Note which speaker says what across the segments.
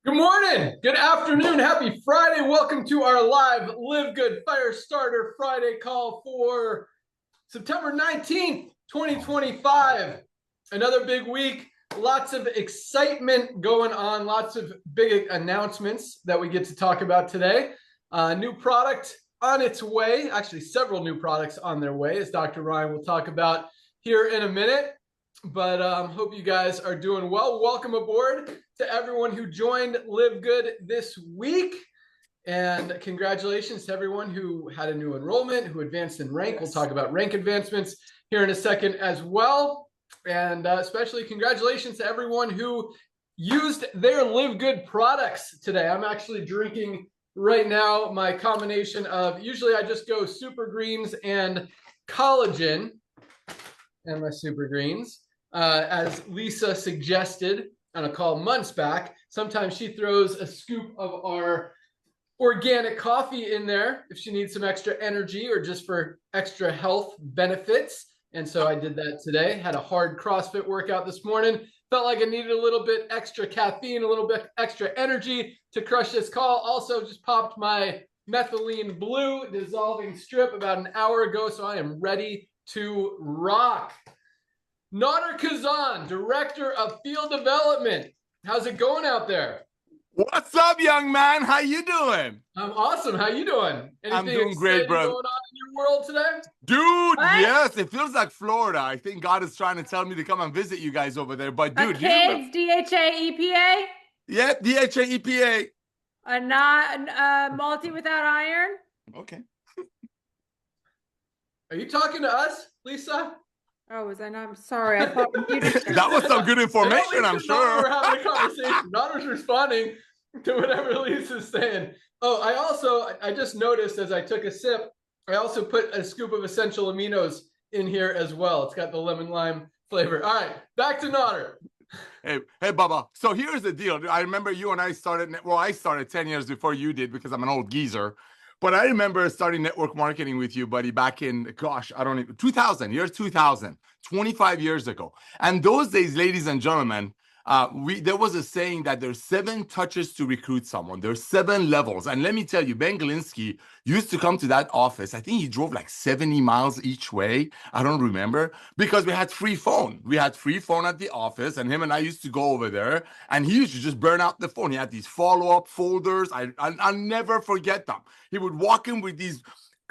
Speaker 1: Good morning, good afternoon, happy Friday. Welcome to our live Live Good Fire Starter Friday call for September 19th, 2025. Another big week, lots of excitement going on, lots of big announcements that we get to talk about today. New product on its way, actually several new products on their way, as Dr. Ryan will talk about here in a minute. But hope you guys are doing well. Welcome aboard to everyone who joined Live Good this week. And congratulations to everyone who had a new enrollment, who advanced in rank. We'll talk about rank advancements here in a second as well. And especially congratulations to everyone who used their Live Good products today. I'm actually drinking right now my combination of, usually I just go Super Greens and collagen and my Super Greens. As Lisa suggested on a call months back, sometimes she throws a scoop of our organic coffee in there if she needs some extra energy or just for extra health benefits. And so I did that today. Had a hard CrossFit workout this morning. Felt like I needed a little bit extra caffeine, a little bit extra energy to crush this call. Also just popped my methylene blue dissolving strip about an hour ago, so I am ready to rock. Nader Kazan, Director of Field Development. How's it going out there?
Speaker 2: What's up, young man? How you doing?
Speaker 1: I'm awesome. How you doing? Anything
Speaker 2: I'm doing great, bro.
Speaker 1: going on in your world today?
Speaker 2: Dude, yes, it feels like Florida. I think God is trying to tell me to come and visit you guys over there. But dude,
Speaker 3: kids, DHA, EPA?
Speaker 2: Yeah, DHA, EPA.
Speaker 3: A not multi without iron?
Speaker 2: Okay.
Speaker 1: Are you talking to us, Lisa?
Speaker 3: Oh, was I not? I'm sorry. I thought you did.
Speaker 2: That was some good information, I'm sure.
Speaker 1: We're having a conversation. Nader's responding to whatever Lisa's saying. Oh, I just noticed as I took a sip, I also put a scoop of essential aminos in here as well. It's got the lemon lime flavor. All right, back to Nader.
Speaker 2: Hey, Bubba. So here's the deal. I remember you and I started, I started 10 years before you did because I'm an old geezer. But I remember starting network marketing with you, buddy, back in, gosh, I don't even, 2000, year 2000, 25 years ago. And those days, ladies and gentlemen, there was a saying that there's 7 touches to recruit someone. There's 7 levels. And let me tell you, Ben Galinsky used to come to that office. I think he drove like 70 miles each way. I don't remember, because we had free phone. We had free phone at the office, and him and I used to go over there, and he used to just burn out the phone. He had these follow-up folders. I'll never forget them. He would walk in with these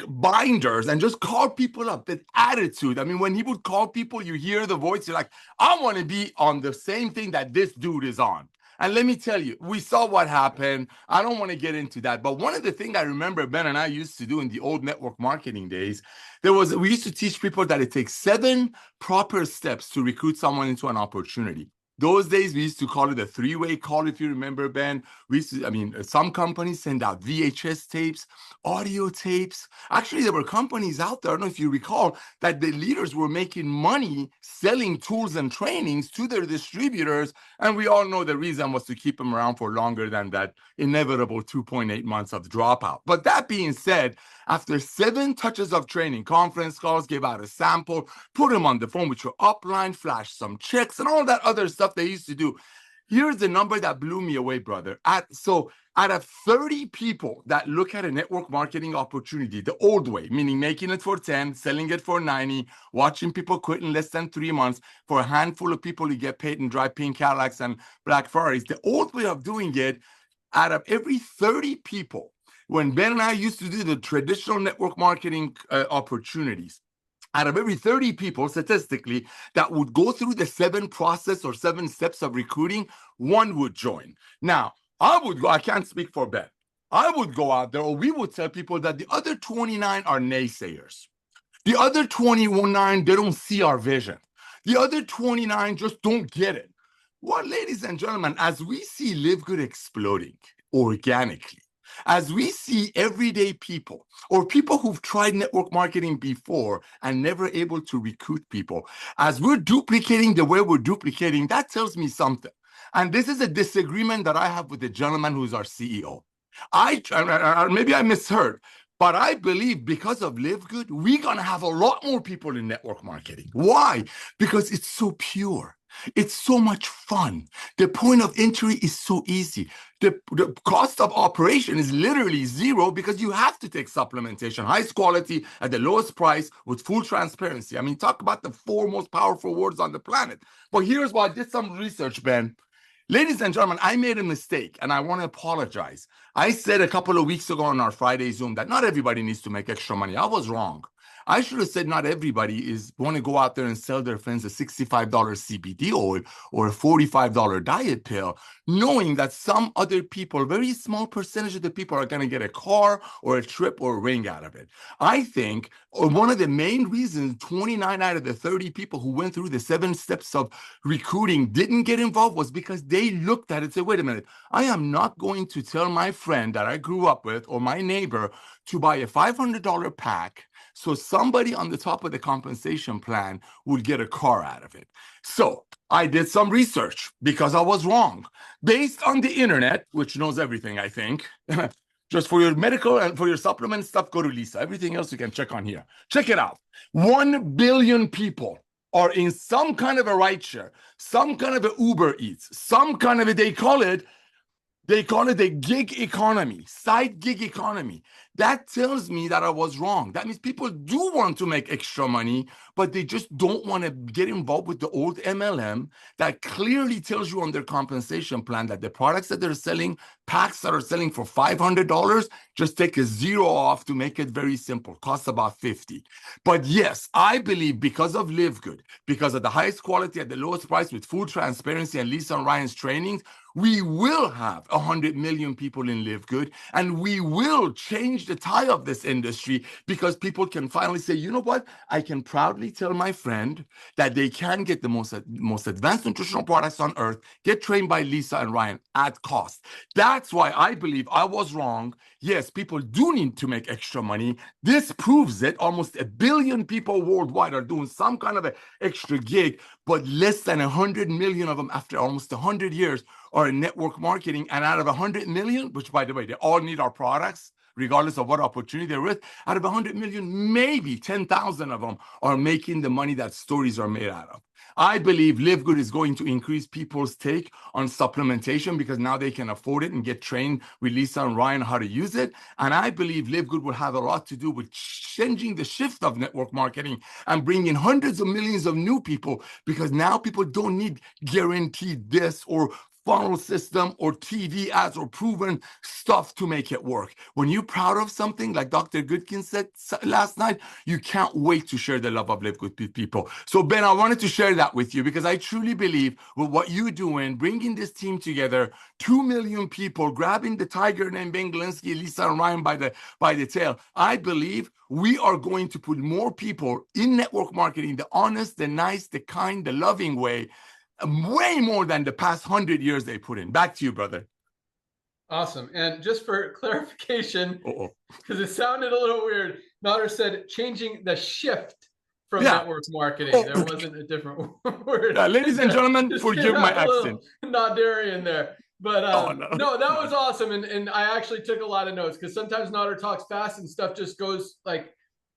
Speaker 2: binders and just call people up with attitude. I mean, when he would call people, you hear the voice, you're like, I want to be on the same thing that this dude is on. And let me tell you, we saw what happened. I don't want to get into that. But one of the things I remember Ben and I used to do in the old network marketing days, we used to teach people that it takes 7 proper steps to recruit someone into an opportunity. Those days, we used to call it a 3-way call, if you remember, Ben. Some companies send out VHS tapes, audio tapes. Actually, there were companies out there, I don't know if you recall, that the leaders were making money selling tools and trainings to their distributors. And we all know the reason was to keep them around for longer than that inevitable 2.8 months of dropout. But that being said, after 7 touches of training, conference calls, give out a sample, put them on the phone with your upline, flash some checks, and all that other stuff they used to do. Here's the number that blew me away, brother. Out of 30 people that look at a network marketing opportunity the old way, meaning making it for 10, selling it for 90, watching people quit in less than 3 months, for a handful of people who get paid and drive pink Cadillacs and black Ferraris, the old way of doing it, out of every 30 people, when Ben and I used to do the traditional network marketing opportunities, out of every 30 people, statistically, that would go through the 7 process or 7 steps of recruiting, 1 would join. Now, I can't speak for Ben. I would go out there, or we would tell people that the other 29 are naysayers. The other 29, they don't see our vision. The other 29 just don't get it. Well, ladies and gentlemen, as we see Live Good exploding organically, as we see everyday people or people who've tried network marketing before and never able to recruit people, as we're duplicating the way we're duplicating, that tells me something. And this is a disagreement that I have with the gentleman who's our CEO. Maybe I misheard, but I believe because of Live Good, we're going to have a lot more people in network marketing. Why? Because it's so pure. It's so much fun. The point of entry is so easy. The cost of operation is literally zero because you have to take supplementation, highest quality at the lowest price with full transparency. I mean, talk about the four most powerful words on the planet. But here's why I did some research, Ben. Ladies and gentlemen, I made a mistake and I want to apologize. I said a couple of weeks ago on our Friday Zoom that not everybody needs to make extra money. I was wrong. I should have said not everybody is going to go out there and sell their friends a $65 CBD oil or a $45 diet pill, knowing that some other people, a very small percentage of the people, are going to get a car or a trip or a ring out of it. I think one of the main reasons 29 out of the 30 people who went through the 7 steps of recruiting didn't get involved was because they looked at it and said, wait a minute, I am not going to tell my friend that I grew up with or my neighbor to buy a $500 pack so somebody on the top of the compensation plan will get a car out of it. So I did some research because I was wrong. Based on the internet, which knows everything, I think, just for your medical and for your supplement stuff, go to Lisa. Everything else you can check on here. Check it out. 1 billion people are in some kind of a rideshare, some kind of a Uber Eats, some kind of a, they call it a gig economy, side gig economy. That tells me that I was wrong. That means people do want to make extra money, but they just don't want to get involved with the old MLM that clearly tells you on their compensation plan that the products that they're selling, packs that are selling for $500, just take a zero off to make it very simple. Costs about $50. But yes, I believe because of LiveGood, because of the highest quality at the lowest price with full transparency and Lisa and Ryan's trainings, we will have 100 million people in LiveGood, and we will change the tide of this industry because people can finally say, you know what? I can proudly tell my friend that they can get the most advanced nutritional products on earth, get trained by Lisa and Ryan at cost. That's why I believe I was wrong. Yes, people do need to make extra money. This proves it. Almost 1 billion people worldwide are doing some kind of an extra gig, but less than 100 million of them after almost 100 years are in network marketing. And out of 100 million, which by the way, they all need our products, regardless of what opportunity they're with, out of 100 million, maybe 10,000 of them are making the money that stories are made out of. I believe LiveGood is going to increase people's take on supplementation because now they can afford it and get trained with Lisa and Ryan how to use it. And I believe LiveGood will have a lot to do with changing the shift of network marketing and bringing hundreds of millions of new people, because now people don't need guaranteed this or funnel system or TV ads or proven stuff to make it work. When you're proud of something, like Dr. Goodkin said last night, you can't wait to share the love of LiveGood with people. So Ben, I wanted to share that with you because I truly believe with what you're doing, bringing this team together, 2 million people, grabbing the tiger named Ben Glinsky, Lisa and Ryan by the tail. I believe we are going to put more people in network marketing, the honest, the nice, the kind, the loving way, way more than the past 100 years they put in. Back to you, brother.
Speaker 1: Awesome. And just for clarification, because it sounded a little weird, Nader said changing the shift from network marketing. There wasn't a different word.
Speaker 2: Ladies and gentlemen, forgive my accent.
Speaker 1: Nadarian there. But no, that was awesome. And I actually took a lot of notes because sometimes Nader talks fast and stuff just goes like,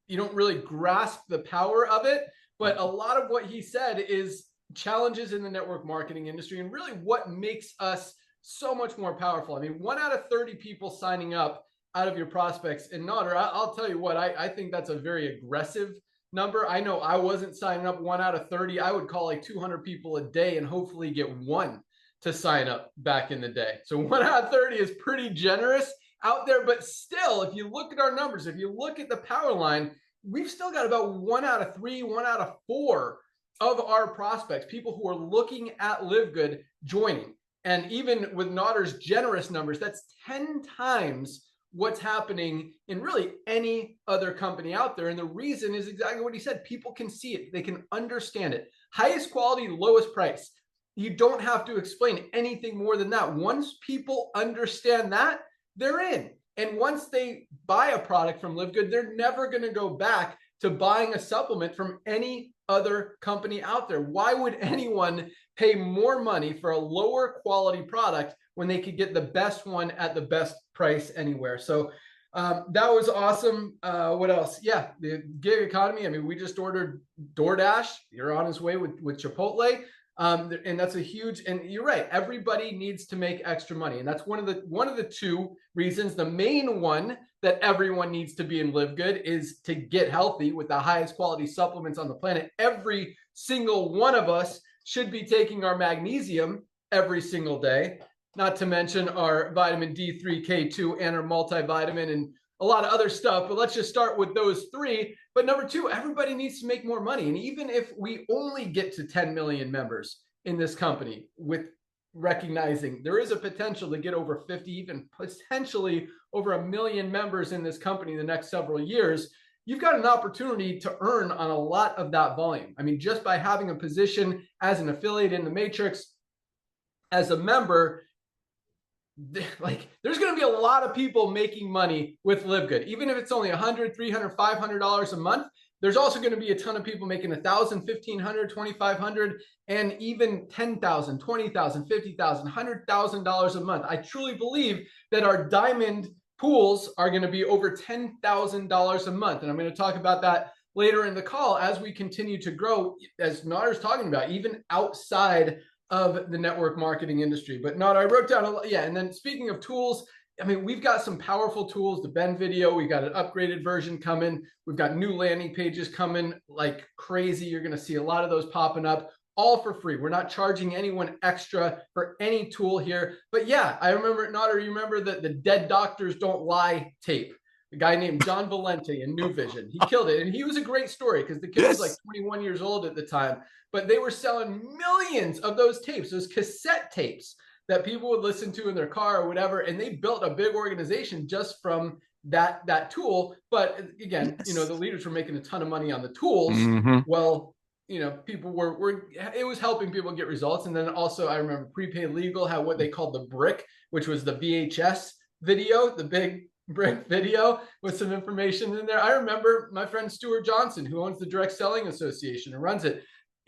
Speaker 1: you don't really grasp the power of it. But a lot of what he said is challenges in the network marketing industry and really what makes us so much more powerful. I mean, 1 out of 30 people signing up out of your prospects. And Nader, I'll tell you what, I think that's a very aggressive number. I know I wasn't signing up 1 out of 30. I would call like 200 people a day and hopefully get 1 to sign up back in the day. So 1 out of 30 is pretty generous out there, but still, if you look at our numbers, if you look at the power line, we've still got about 1 out of 3, 1 out of 4 of our prospects, people who are looking at LiveGood, joining. And even with Nader's generous numbers, that's 10 times what's happening in really any other company out there. And the reason is exactly what he said. People can see it. They can understand it. Highest quality, lowest price. You don't have to explain anything more than that. Once people understand that, they're in. And once they buy a product from LiveGood, they're never going to go back to buying a supplement from any other company out there. Why would anyone pay more money for a lower quality product when they could get the best one at the best price anywhere? So that was awesome. What else? Yeah, the gig economy. I mean, we just ordered DoorDash. You're on his way with Chipotle. And that's a huge, and you're right, everybody needs to make extra money. And that's one of the two reasons. The main one that everyone needs to be in Live Good is to get healthy with the highest quality supplements on the planet. Every single one of us should be taking our magnesium every single day, not to mention our vitamin D3, K2, and our multivitamin and a lot of other stuff. But let's just start with those three. But number two, everybody needs to make more money. And even if we only get to 10 million members in this company, with recognizing there is a potential to get over 50, even potentially over 1 million members in this company in the next several years, you've got an opportunity to earn on a lot of that volume. I mean, just by having a position as an affiliate in the Matrix, as a member, like there's going to be a lot of people making money with Live Good, even if it's only $100, $300, $500 a month. There's also going to be a ton of people making $1,000, $1,500, $2,500, and even $10,000, $20,000, $50,000, $100,000 a month. I truly believe that our diamond pools are going to be over $10,000 a month, and I'm going to talk about that later in the call as we continue to grow, as Nader's talking about, even outside of the network marketing industry. But Nader, I wrote down a lot. Yeah. And then speaking of tools, I mean, we've got some powerful tools, the Ben video, we got an upgraded version coming. We've got new landing pages coming like crazy. You're going to see a lot of those popping up, all for free. We're not charging anyone extra for any tool here. But yeah, I remember, Nader, you remember the Dead Doctors Don't Lie tape? A guy named John Valente in New Vision. He killed it. And he was a great story because the kid was like 21 years old at the time. But they were selling millions of those tapes, those cassette tapes that people would listen to in their car or whatever. And they built a big organization just from that tool. But again, you know, the leaders were making a ton of money on the tools. Well, you know, people were it was helping people get results. And then also I remember Prepaid Legal had what they called the brick, which was the VHS video, the big brick video with some information in there. I remember my friend Stuart Johnson, who owns the Direct Selling Association and runs it.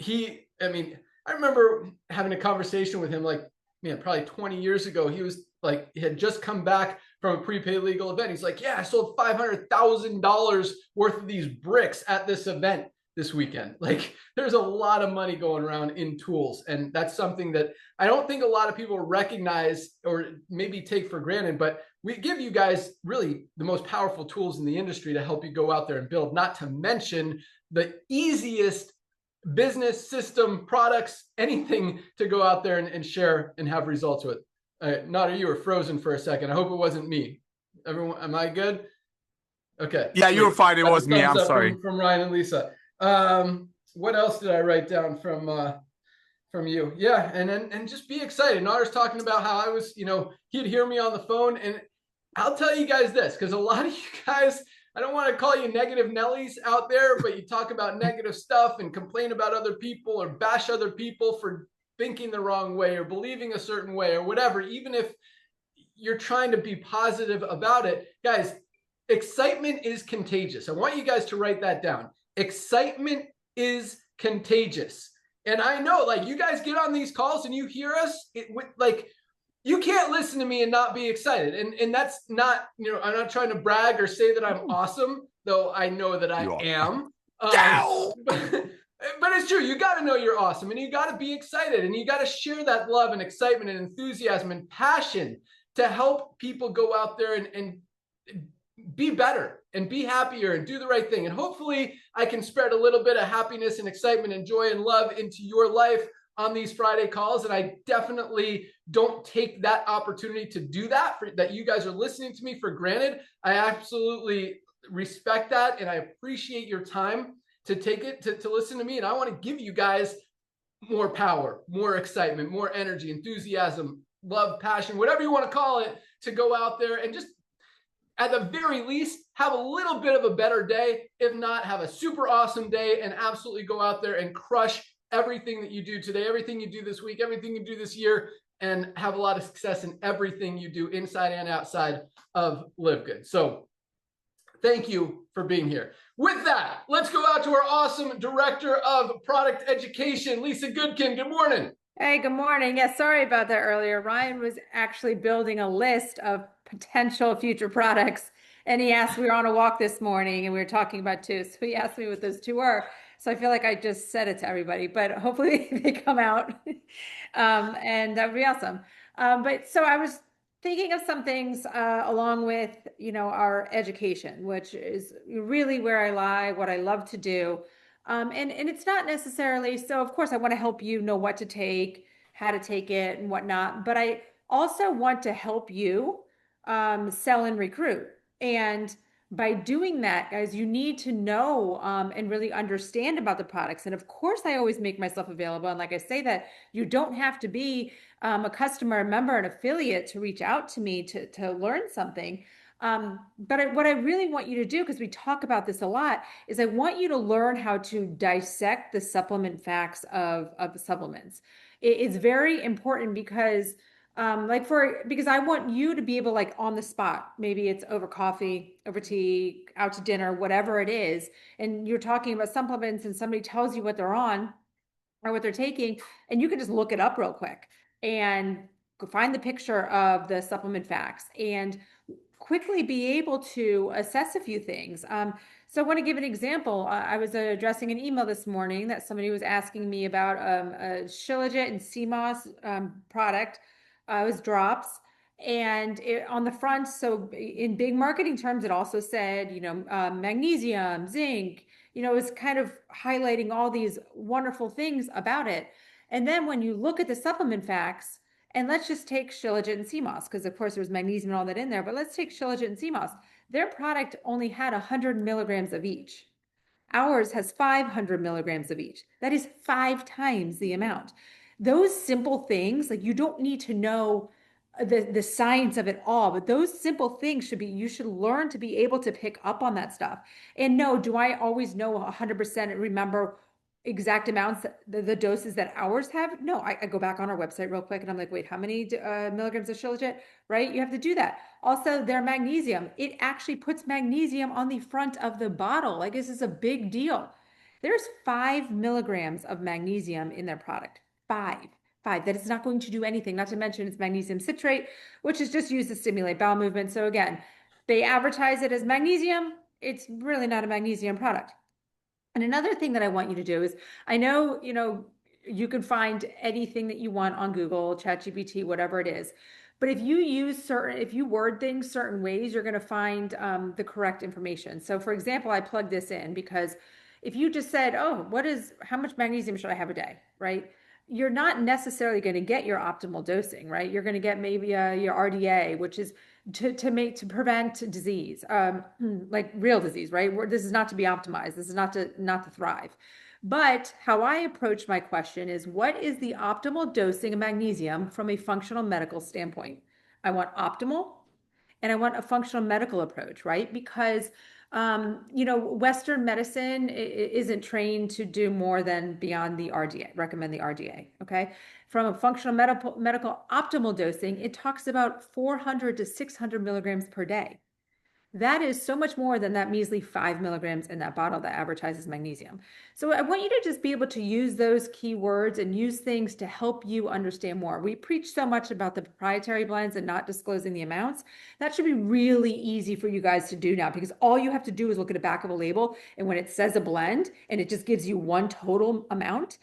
Speaker 1: I remember having a conversation with him like, man, probably 20 years ago. He was like, he had just come back from a Prepaid Legal event. He's like, yeah, I sold $500,000 worth of these bricks at this event this weekend. Like, there's a lot of money going around in tools. And that's something that I don't think a lot of people recognize or maybe take for granted, but we give you guys really the most powerful tools in the industry to help you go out there and build, not to mention the easiest business system, products, anything to go out there and share and have results with. Nader, you were frozen for a second. I hope it wasn't me. Everyone, am I good? Okay.
Speaker 2: Yeah, you were fine. It was me. I'm sorry.
Speaker 1: From Ryan and Lisa. What else did I write down from you? Yeah, and just be excited. Nader's talking about how I was, you know, he'd hear me on the phone, and I'll tell you guys this, because a lot of you guys, I don't want to call you negative Nellies out there, but you talk about negative stuff and complain about other people or bash other people for thinking the wrong way or believing a certain way or whatever, even if you're trying to be positive about it. Guys, excitement is contagious. I want you guys to write that down. Excitement is contagious. And I know, like, you guys get on these calls and you hear us, you can't listen to me and not be excited. And that's not, you know, I'm not trying to brag or say that I'm awesome, though I know that I am. But it's true. You got to know you're awesome, and you got to be excited, and you got to share that love and excitement and enthusiasm and passion to help people go out there and be better and be happier and do the right thing. And hopefully I can spread a little bit of happiness and excitement and joy and love into your life on these Friday calls. And I definitely don't take that opportunity to do that, that you guys are listening to me, for granted. I absolutely respect that. And I appreciate your time to take it to listen to me. And I want to give you guys more power, more excitement, more energy, enthusiasm, love, passion, whatever you want to call it, to go out there and just, at the very least, have a little bit of a better day. If not, have a super awesome day and absolutely go out there and crush everything that you do today, everything you do this week, everything you do this year, and have a lot of success in everything you do inside and outside of Live Good. So thank you for being here. With that, let's go out to our awesome Director of Product Education, Lisa Goodkin. Good morning.
Speaker 3: Hey, good morning. Yeah, sorry about that earlier. Ryan was actually building a list of potential future products, and he asked, we were on a walk this morning and we were talking about two. So he asked me what those two were. So I feel like I just said it to everybody, but hopefully they come out. And that would be awesome. But so I was thinking of some things along with, our education, which is really where I lie, what I love to do. And it's not necessarily, so of course I want to help you know what to take, how to take it and whatnot, but I also want to help you sell and recruit. And by doing that, guys, you need to know and really understand about the products. And of course, I always make myself available. And like I say that you don't have to be a customer, a member, an affiliate to reach out to me to learn something. What I really want you to do, because we talk about this a lot, is I want you to learn how to dissect the supplement facts of supplements. It's very important because because I want you to be able, like, on the spot, maybe it's over coffee, over tea, out to dinner, whatever it is, and you're talking about supplements and somebody tells you what they're on or what they're taking, and you can just look it up real quick and go find the picture of the supplement facts and quickly be able to assess a few things. So I want to give an example. I was addressing an email this morning that somebody was asking me about a Shilajit and CMOS product. It was drops. And on the front, so in big marketing terms, it also said, magnesium, zinc, it was kind of highlighting all these wonderful things about it. And then when you look at the supplement facts, and let's just take Shilajit and CMOS, because of course there's magnesium and all that in there, but let's take Shilajit and CMOS. Their product only had 100 milligrams of each. Ours has 500 milligrams of each. That is 5 times the amount. Those simple things, like, you don't need to know the science of it all, but those simple things you should learn to be able to pick up on that stuff. And no, do I always know 100% and remember exact amounts, the doses that ours have? No, I go back on our website real quick and I'm like, wait, how many milligrams of Shilajit, right? You have to do that. Also, their magnesium, it actually puts magnesium on the front of the bottle. Like, this is a big deal. There's 5 milligrams of magnesium in their product. 5. That is not going to do anything, not to mention it's magnesium citrate, which is just used to stimulate bowel movement. So again, they advertise it as magnesium. It's really not a magnesium product. And another thing that I want you to do is, I know, you can find anything that you want on Google, ChatGPT, whatever it is. But if you word things certain ways, you're going to find the correct information. So for example, I plug this in because if you just said, oh, how much magnesium should I have a day, right? You're not necessarily going to get your optimal dosing, right? You're going to get maybe your RDA, which is to prevent disease, like real disease, right? This is not to be optimized. This is not to thrive. But how I approach my question is, what is the optimal dosing of magnesium from a functional medical standpoint? I want optimal, and I want a functional medical approach, right? Because Western medicine isn't trained to do more than beyond the RDA, recommend the RDA, okay? From a functional medical optimal dosing, it talks about 400 to 600 milligrams per day. That is so much more than that measly 5 milligrams in that bottle that advertises magnesium. So I want you to just be able to use those keywords and use things to help you understand more. We preach so much about the proprietary blends and not disclosing the amounts. That should be really easy for you guys to do now, because all you have to do is look at the back of a label, and when it says a blend and it just gives you one total amount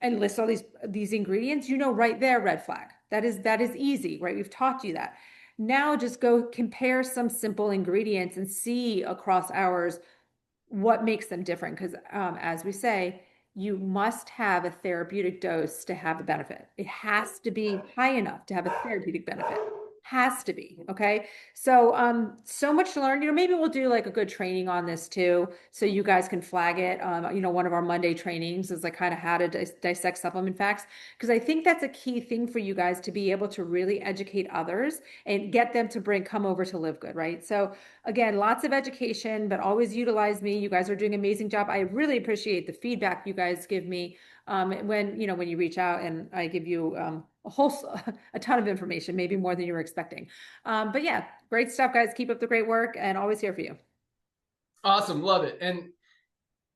Speaker 3: and lists all these ingredients, right there, red flag. That is easy, right? We've taught you that. Now just go compare some simple ingredients and see across hours what makes them different. Because as we say, you must have a therapeutic dose to have a benefit. It has to be high enough to have a therapeutic benefit. Has to be, okay? So so much to learn. Maybe we'll do like a good training on this too, so you guys can flag it. One of our Monday trainings is like kind of how to dissect supplement facts, because I think that's a key thing for you guys to be able to really educate others and get them to come over to LiveGood, right? So again, lots of education, but always utilize me. You guys are doing an amazing job. I really appreciate the feedback you guys give me when you reach out, and I give you a ton of information, maybe more than you were expecting. But yeah, great stuff, guys. Keep up the great work, and always here for you.
Speaker 1: Awesome. Love it. And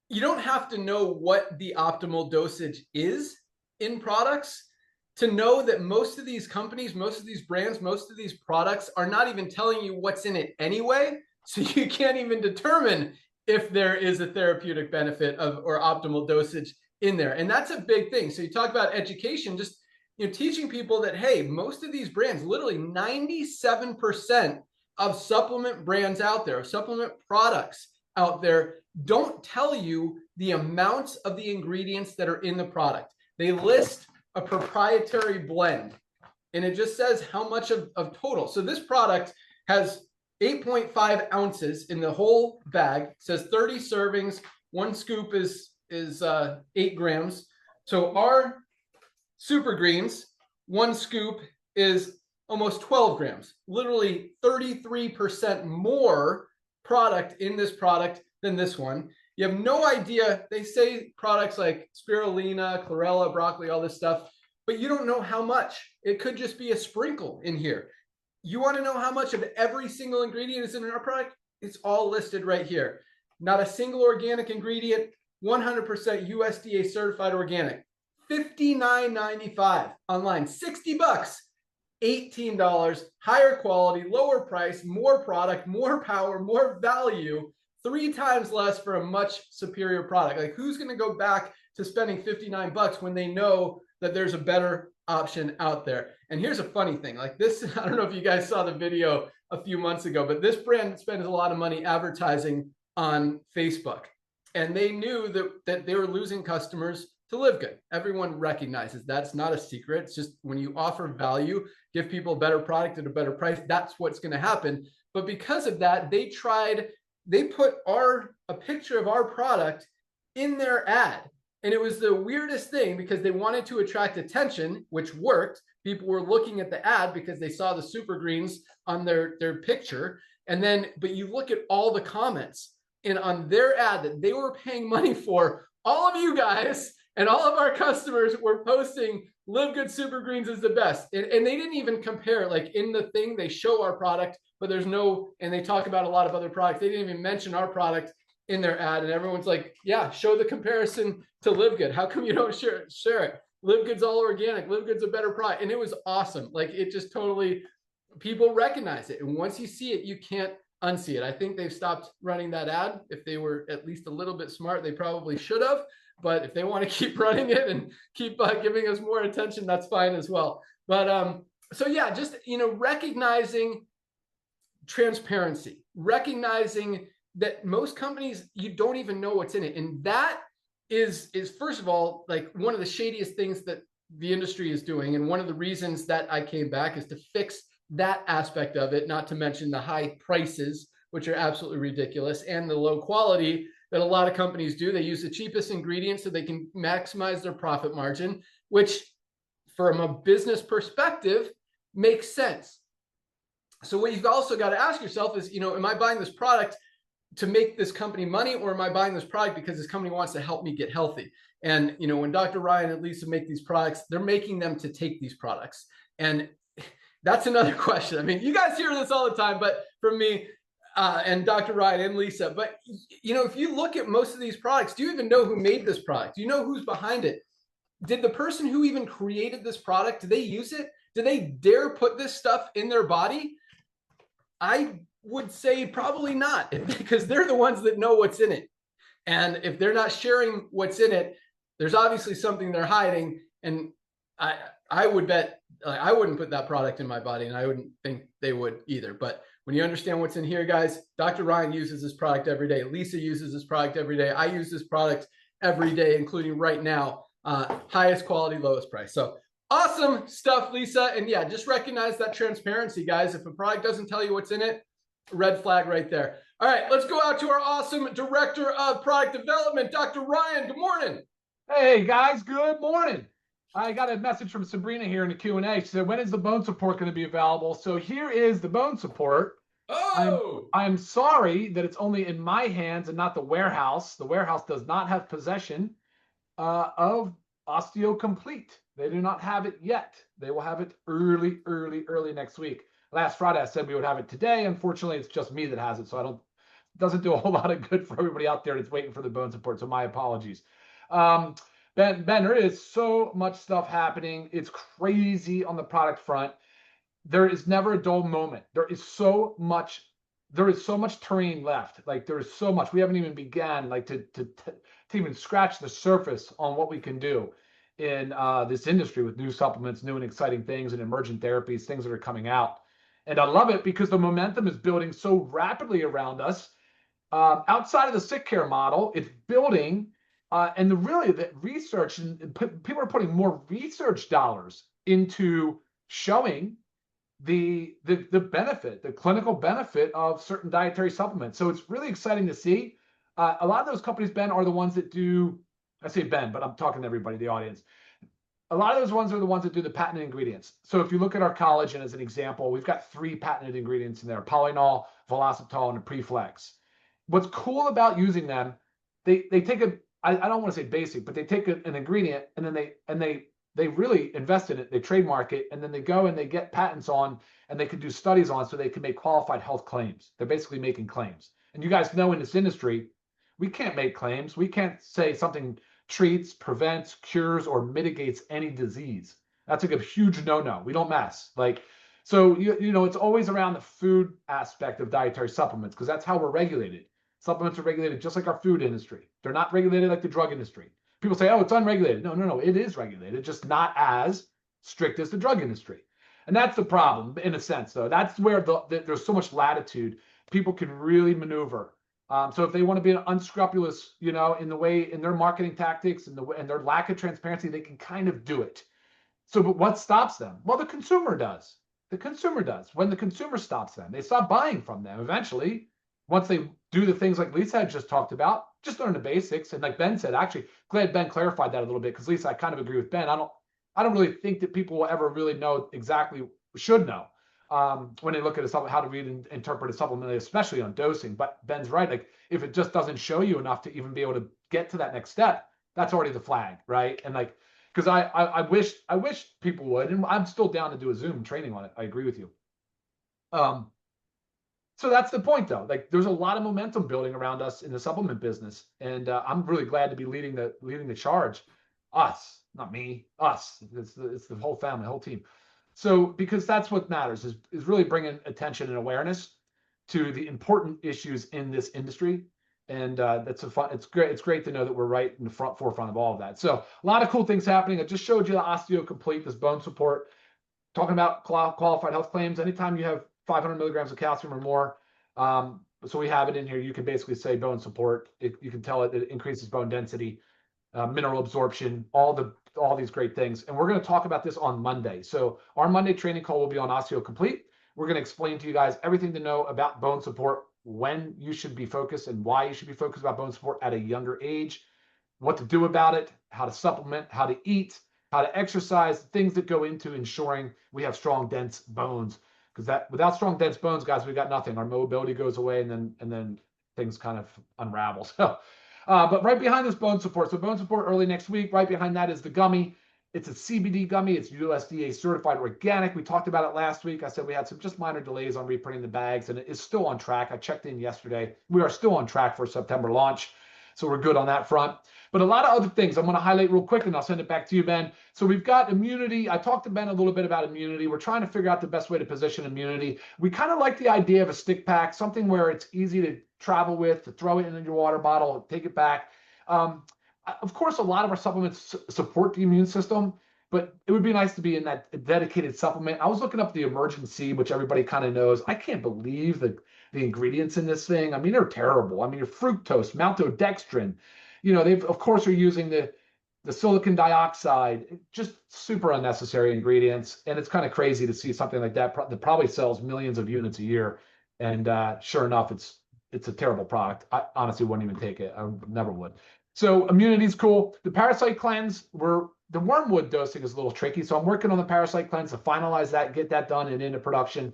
Speaker 1: you don't have to know what the optimal dosage is in products to know that most of these companies, most of these brands, most of these products are not even telling you what's in it anyway. So you can't even determine if there is a therapeutic benefit of or optimal dosage in there. And that's a big thing. So you talk about education, just teaching people that, hey, most of these brands, literally 97% of supplement brands out there, of supplement products out there, don't tell you the amounts of the ingredients that are in the product. They list a proprietary blend, and it just says how much of total. So this product has 8.5 ounces in the whole bag. It says 30 servings. One scoop is 8 grams. So our Super Greens, one scoop is almost 12 grams, literally 33% more product in this product than this one. You have no idea. They say products like spirulina, chlorella, broccoli, all this stuff, but you don't know how much. It could just be a sprinkle in here. You want to know how much of every single ingredient is in our product? It's all listed right here. Not a single organic ingredient, 100% USDA certified organic. $59.95 online, $60, $18, higher quality, lower price, more product, more power, more value, 3 times less for a much superior product. Like, who's going to go back to spending $59 when they know that there's a better option out there? And here's a funny thing, like this, I don't know if you guys saw the video a few months ago, but this brand spends a lot of money advertising on Facebook, and they knew that they were losing customers to LiveGood. Everyone recognizes that's not a secret. It's just when you offer value, give people a better product at a better price, that's what's going to happen. But because of that, they put a picture of our product in their ad. And it was the weirdest thing because they wanted to attract attention, which worked. People were looking at the ad because they saw the Super Greens on their picture. And then, but you look at all the comments, and on their ad that they were paying money for, all of you guys and all of our customers were posting LiveGood Super Greens is the best. And they didn't even compare, like in the thing, they show our product, but there's no, and they talk about a lot of other products. They didn't even mention our product in their ad. And everyone's like, yeah, show the comparison to LiveGood. How come you don't share it? LiveGood's all organic. LiveGood's a better product. And it was awesome. Like, it just totally, people recognize it. And once you see it, you can't unsee it. I think they've stopped running that ad. If they were at least a little bit smart, they probably should have. But if they want to keep running it and keep giving us more attention, that's fine as well. But so yeah, just, recognizing transparency, recognizing that most companies, you don't even know what's in it. And that is first of all, like one of the shadiest things that the industry is doing. And one of the reasons that I came back is to fix that aspect of it, not to mention the high prices, which are absolutely ridiculous, and the low quality that a lot of companies do. They use the cheapest ingredients so they can maximize their profit margin, which from a business perspective makes sense. So what you've also got to ask yourself is, am I buying this product to make this company money, or am I buying this product because this company wants to help me get healthy? And, when Dr. Ryan and Lisa make these products, they're making them to take these products. And that's another question. I mean, you guys hear this all the time, but from me, and Dr. Ryan and Lisa, but if you look at most of these products, do you even know who made this product? Do you know who's behind it? Did the person who even created this product, do they use it? Do they dare put this stuff in their body? I would say probably not, because they're the ones that know what's in it. And if they're not sharing what's in it, there's obviously something they're hiding. And I would bet I wouldn't put that product in my body, and I wouldn't think they would either. But when you understand what's in here, guys, Dr. Ryan uses this product every day. Lisa uses this product every day. I use this product every day, including right now, highest quality, lowest price. So awesome stuff, Lisa. And yeah, just recognize that transparency, guys. If a product doesn't tell you what's in it, red flag right there. All right, let's go out to our awesome director of product development, Dr. Ryan. Good morning.
Speaker 4: Hey guys, good morning. I got a message from Sabrina here in the Q&A. She said, when is the bone support going to be available? So here is the bone support.
Speaker 1: Oh,
Speaker 4: I'm sorry that it's only in my hands and not the warehouse. The warehouse does not have possession of OsteoComplete. They do not have it yet. They will have it early next week. Last Friday, I said we would have it today. Unfortunately, it's just me that has it, so it doesn't do a whole lot of good for everybody out there that's waiting for the bone support. So my apologies. Ben, there is so much stuff happening. It's crazy on the product front. There is never a dull moment. There is so much there is so much terrain left. Like there is so much. We haven't even began like to even scratch the surface on what we can do in this industry with new supplements, new and exciting things, and emergent therapies, things that are coming out. And I love it because the momentum is building so rapidly around us. Outside of the sick care model, it's building, and the research and people are putting more research dollars into showing the benefit, the clinical benefit of certain dietary supplements. So it's really exciting to see. A lot of those companies, Ben, are the ones that do. I say Ben, but I'm talking to everybody, the audience. A lot of those ones are the ones that do the patented ingredients. So if you look at our collagen as an example, we've got 3 patented ingredients in there: polyol, velocitol, and preflex. What's cool about using them, they take I don't want to say basic, but they take an ingredient and then they really invest in it. They trademark it, and then they go and they get patents on, and they can do studies on, so they can make qualified health claims. They're basically making claims. And you guys know in this industry, we can't make claims. We can't say something treats, prevents, cures, or mitigates any disease. That's like a huge no-no. We don't mess. Like, so you know, it's always around the food aspect of dietary supplements, because that's how we're regulated. Supplements are regulated just like our food industry. They're not regulated like the drug industry. People say, oh, it's unregulated. No, it is regulated, just not as strict as the drug industry. And that's the problem, in a sense, though. That's where there's so much latitude. People can really maneuver. So if they want to be unscrupulous, you know, in their marketing tactics and their lack of transparency, they can kind of do it. So, but what stops them? Well, the consumer does. The consumer does. When the consumer stops them, they stop buying from them eventually. Once they do the things like Lisa had just talked about, just learn the basics. And like Ben said, actually, glad Ben clarified that a little bit, because Lisa, I kind of agree with Ben. I don't really think that people will ever really know exactly, should know, when they look at a supplement, how to read and interpret a supplement, especially on dosing. But Ben's right. Like if it just doesn't show you enough to even be able to get to that next step, that's already the flag, right? And like, because I wish people would, and I'm still down to do a Zoom training on it. I agree with you. So that's the point, though. Like, there's a lot of momentum building around us in the supplement business, and I'm really glad to be leading the charge. Us, not me. Us. It's the whole family, the whole team. So because that's what matters is really bringing attention and awareness to the important issues in this industry, and that's a fun. It's great. It's great to know that we're right in the forefront of all of that. So a lot of cool things happening. I just showed you the Osteo Complete, this bone support. Talking about qualified health claims. Anytime you have 500 milligrams of calcium or more. So we have it in here. You can basically say bone support. You can tell it that it increases bone density, mineral absorption, all these great things. And we're going to talk about this on Monday. So our Monday training call will be on Osteo Complete. We're going to explain to you guys everything to know about bone support, when you should be focused and why you should be focused about bone support at a younger age, what to do about it, how to supplement, how to eat, how to exercise, things that go into ensuring we have strong, dense bones. Because that without strong, dense bones, guys, we got nothing. Our mobility goes away, and then things kind of unravel. So, but right behind this bone support, so bone support early next week. Right behind that is the gummy. It's a CBD gummy. It's USDA certified organic. We talked about it last week. I said we had some just minor delays on reprinting the bags, and it is still on track. I checked in yesterday. We are still on track for September launch. So we're good on that front. But a lot of other things I'm going to highlight real quick, and I'll send it back to you, Ben. So we've got immunity. I talked to Ben a little bit about immunity. We're trying to figure out the best way to position immunity. We kind of like the idea of a stick pack, something where it's easy to travel with, to throw it in your water bottle, take it back. Of course, a lot of our supplements support the immune system, but it would be nice to be in that dedicated supplement. I was looking up the Emergen-C, which everybody kind of knows. I can't believe the ingredients in this thing. I mean, they're terrible. I mean, your fructose, maltodextrin. You know, they've, of course, are using the silicon dioxide, just super unnecessary ingredients. And it's kind of crazy to see something like that that probably sells millions of units a year. And sure enough, it's a terrible product. I honestly wouldn't even take it. I never would. So immunity is cool. The parasite cleanse, the wormwood dosing is a little tricky. So I'm working on the parasite cleanse to finalize that, get that done and into production.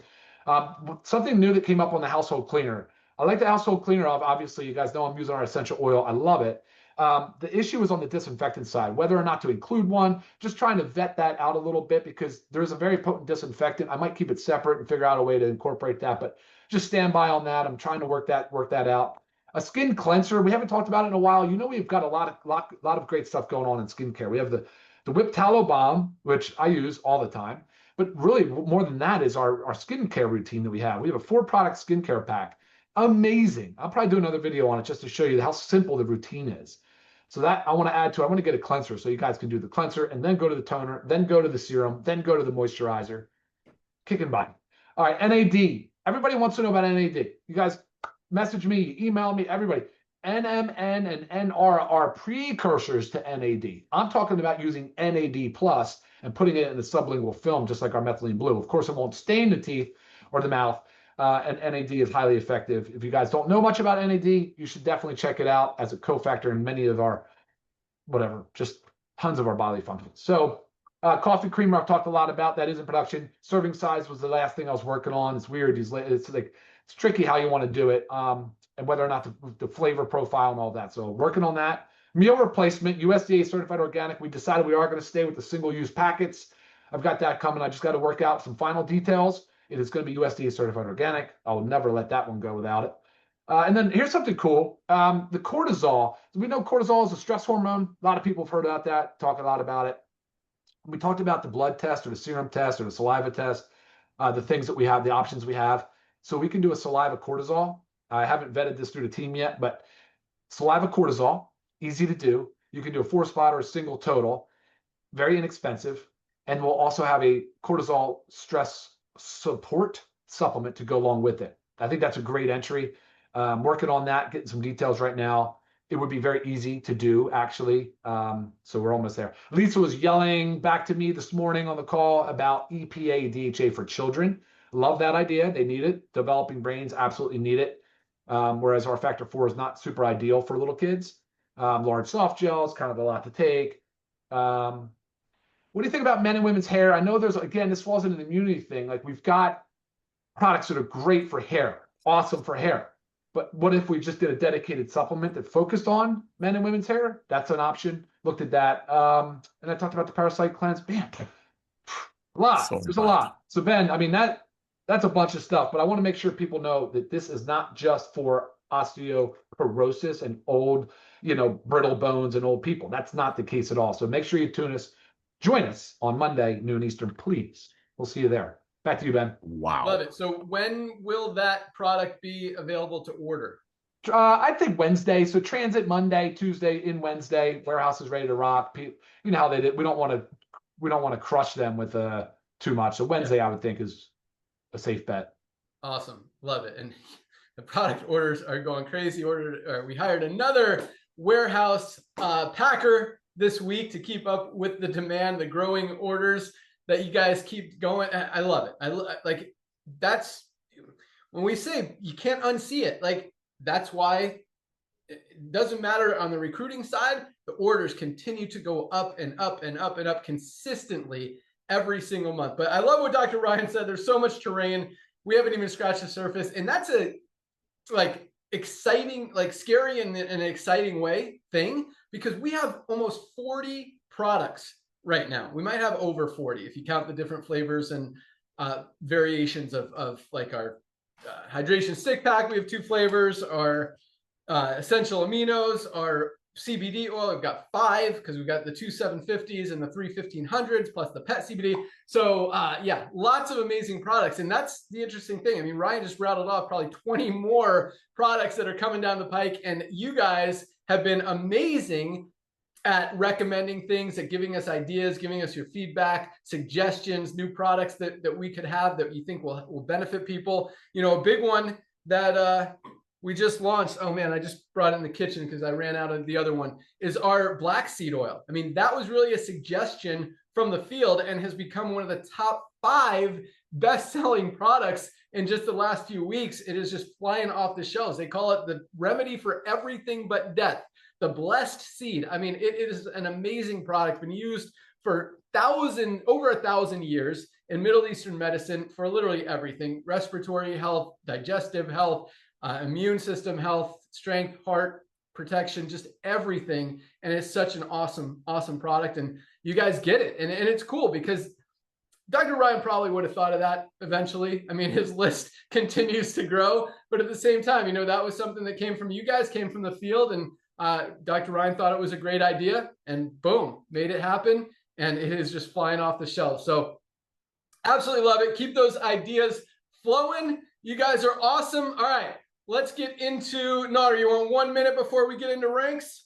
Speaker 4: Something new that came up on the household cleaner. I like the household cleaner. Obviously, you guys know I'm using our essential oil. I love it. The issue is on the disinfectant side, whether or not to include one, just trying to vet that out a little bit, because there's a very potent disinfectant. I might keep it separate and figure out a way to incorporate that, but just stand by on that. I'm trying to work that out. A skin cleanser, we haven't talked about it in a while. You know, we've got a lot of great stuff going on in skincare. We have the Whip Tallow Balm, which I use all the time. But really, more than that is our skincare routine that we have. We have a 4-product skincare pack. Amazing. I'll probably do another video on it just to show you how simple the routine is. So that I want to add to, I want to get a cleanser so you guys can do the cleanser and then go to the toner, then go to the serum, then go to the moisturizer. Kicking butt. All right, NAD. Everybody wants to know about NAD. You guys message me, email me, everybody. NMN and NR are precursors to NAD. I'm talking about using NAD plus and putting it in the sublingual film, just like our methylene blue. Of course, it won't stain the teeth or the mouth. And NAD is highly effective. If you guys don't know much about NAD, you should definitely check it out as a cofactor in many of our, just tons of our bodily functions. So coffee creamer, I've talked a lot about. That is in production. Serving size was the last thing I was working on. It's weird. It's tricky how you want to do it, and whether or not the flavor profile and all that. So working on that. Meal replacement, USDA certified organic. We decided we are going to stay with the single-use packets. I've got that coming. I just got to work out some final details. It is going to be USDA certified organic. I will never let that one go without it. And then here's something cool. The cortisol. We know cortisol is a stress hormone. A lot of people have heard about that, talk a lot about it. We talked about the blood test or the serum test or the saliva test, the things that we have, the options we have. So we can do a saliva cortisol. I haven't vetted this through the team yet, but saliva cortisol, easy to do. You can do a 4-spot or a single total, very inexpensive. And we'll also have a cortisol stress support supplement to go along with it. I think that's a great entry. Working on that, getting some details right now. It would be very easy to do, actually. So we're almost there. Lisa was yelling back to me this morning on the call about EPA DHA for children. Love that idea. They need it. Developing brains absolutely need it. Whereas our factor 4 is not super ideal for little kids. Large soft gels, kind of a lot to take. What do you think about men and women's hair? I know there's, again, this falls into the immunity thing. Like, we've got products that are great for hair, awesome for hair. But what if we just did a dedicated supplement that focused on men and women's hair? That's an option. Looked at that. And I talked about the parasite cleanse. Man, a lot. There's a lot. So Ben, I mean, that's a bunch of stuff, but I want to make sure people know that this is not just for osteoporosis and old, brittle bones and old people. That's not the case at all. So make sure you join us on Monday, noon Eastern, please. We'll see you there. Back to you, Ben.
Speaker 2: Wow.
Speaker 1: Love it. So when will that product be available to order?
Speaker 4: I think Wednesday. So transit Monday, Tuesday in Wednesday. Warehouse is ready to rock. You know how they did. We don't want to crush them with too much. So Wednesday, I would think, is a safe bet.
Speaker 1: Awesome. Love it. And the product orders are going crazy. We hired another warehouse packer this week to keep up with the demand, the growing orders that you guys keep going. I love it. That's when we say you can't unsee it. Like, that's why it doesn't matter on the recruiting side. The orders continue to go up and up and up and up consistently every single month. But I love what Dr. Ryan said. There's so much terrain. We haven't even scratched the surface. And that's a exciting, scary in an exciting way thing, because we have almost 40 products right now. We might have over 40 if you count the different flavors and variations of our hydration stick pack. We have 2 flavors. Our essential aminos, our CBD oil, we've got 5 because we've got the 2 750s and the 3 1500s plus the pet CBD. So yeah, lots of amazing products. And that's the interesting thing. I mean, Ryan just rattled off probably 20 more products that are coming down the pike. And you guys have been amazing at recommending things, at giving us ideas, giving us your feedback, suggestions, new products that we could have that you think will benefit people. A big one that we just launched, oh man, I just brought it in the kitchen because I ran out of the other one, is our black seed oil. I mean, that was really a suggestion from the field and has become one of the top 5 best-selling products in just the last few weeks. It is just flying off the shelves. They call it the remedy for everything but death. The blessed seed. I mean, it is an amazing product, been used for over 1,000 years in Middle Eastern medicine for literally everything: respiratory health, digestive health, immune system health, strength, heart protection, just everything. And it's such an awesome, awesome product. And you guys get it. And it's cool because Dr. Ryan probably would have thought of that eventually. I mean, his list continues to grow, but at the same time, that was something that came from you guys, came from the field, and Dr. Ryan thought it was a great idea, and boom, made it happen. And it is just flying off the shelf. So absolutely love it. Keep those ideas flowing. You guys are awesome. All right. let's get into Nodder. You want 1 minute before we get into ranks?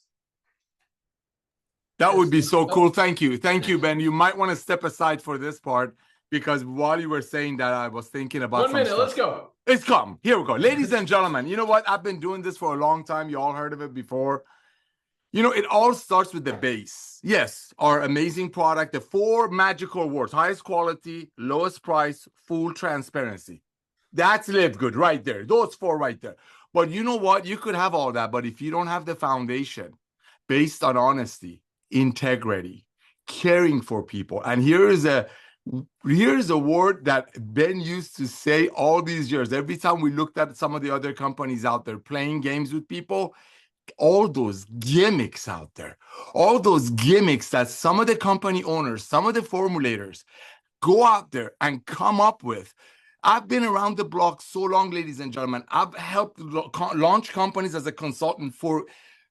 Speaker 2: That would be so cool. Thank you. Thank you, Ben. You might want to step aside for this part because while you were saying that, I was thinking about
Speaker 1: 1 minute. Let's go.
Speaker 2: It's come. Here we go. Ladies and gentlemen, you know what? I've been doing this for a long time. You all heard of it before. You know, it all starts with the base. Yes, our amazing product, the 4 magical words: highest quality, lowest price, full transparency. That's LiveGood right there. Those 4 right there. But you know what? You could have all that, but if you don't have the foundation based on honesty, integrity, caring for people, and here's a word that Ben used to say all these years. Every time we looked at some of the other companies out there playing games with people, all those gimmicks out there, all those gimmicks that some of the company owners, some of the formulators go out there and come up with. I've been around the block so long, ladies and gentlemen. I've helped launch companies as a consultant for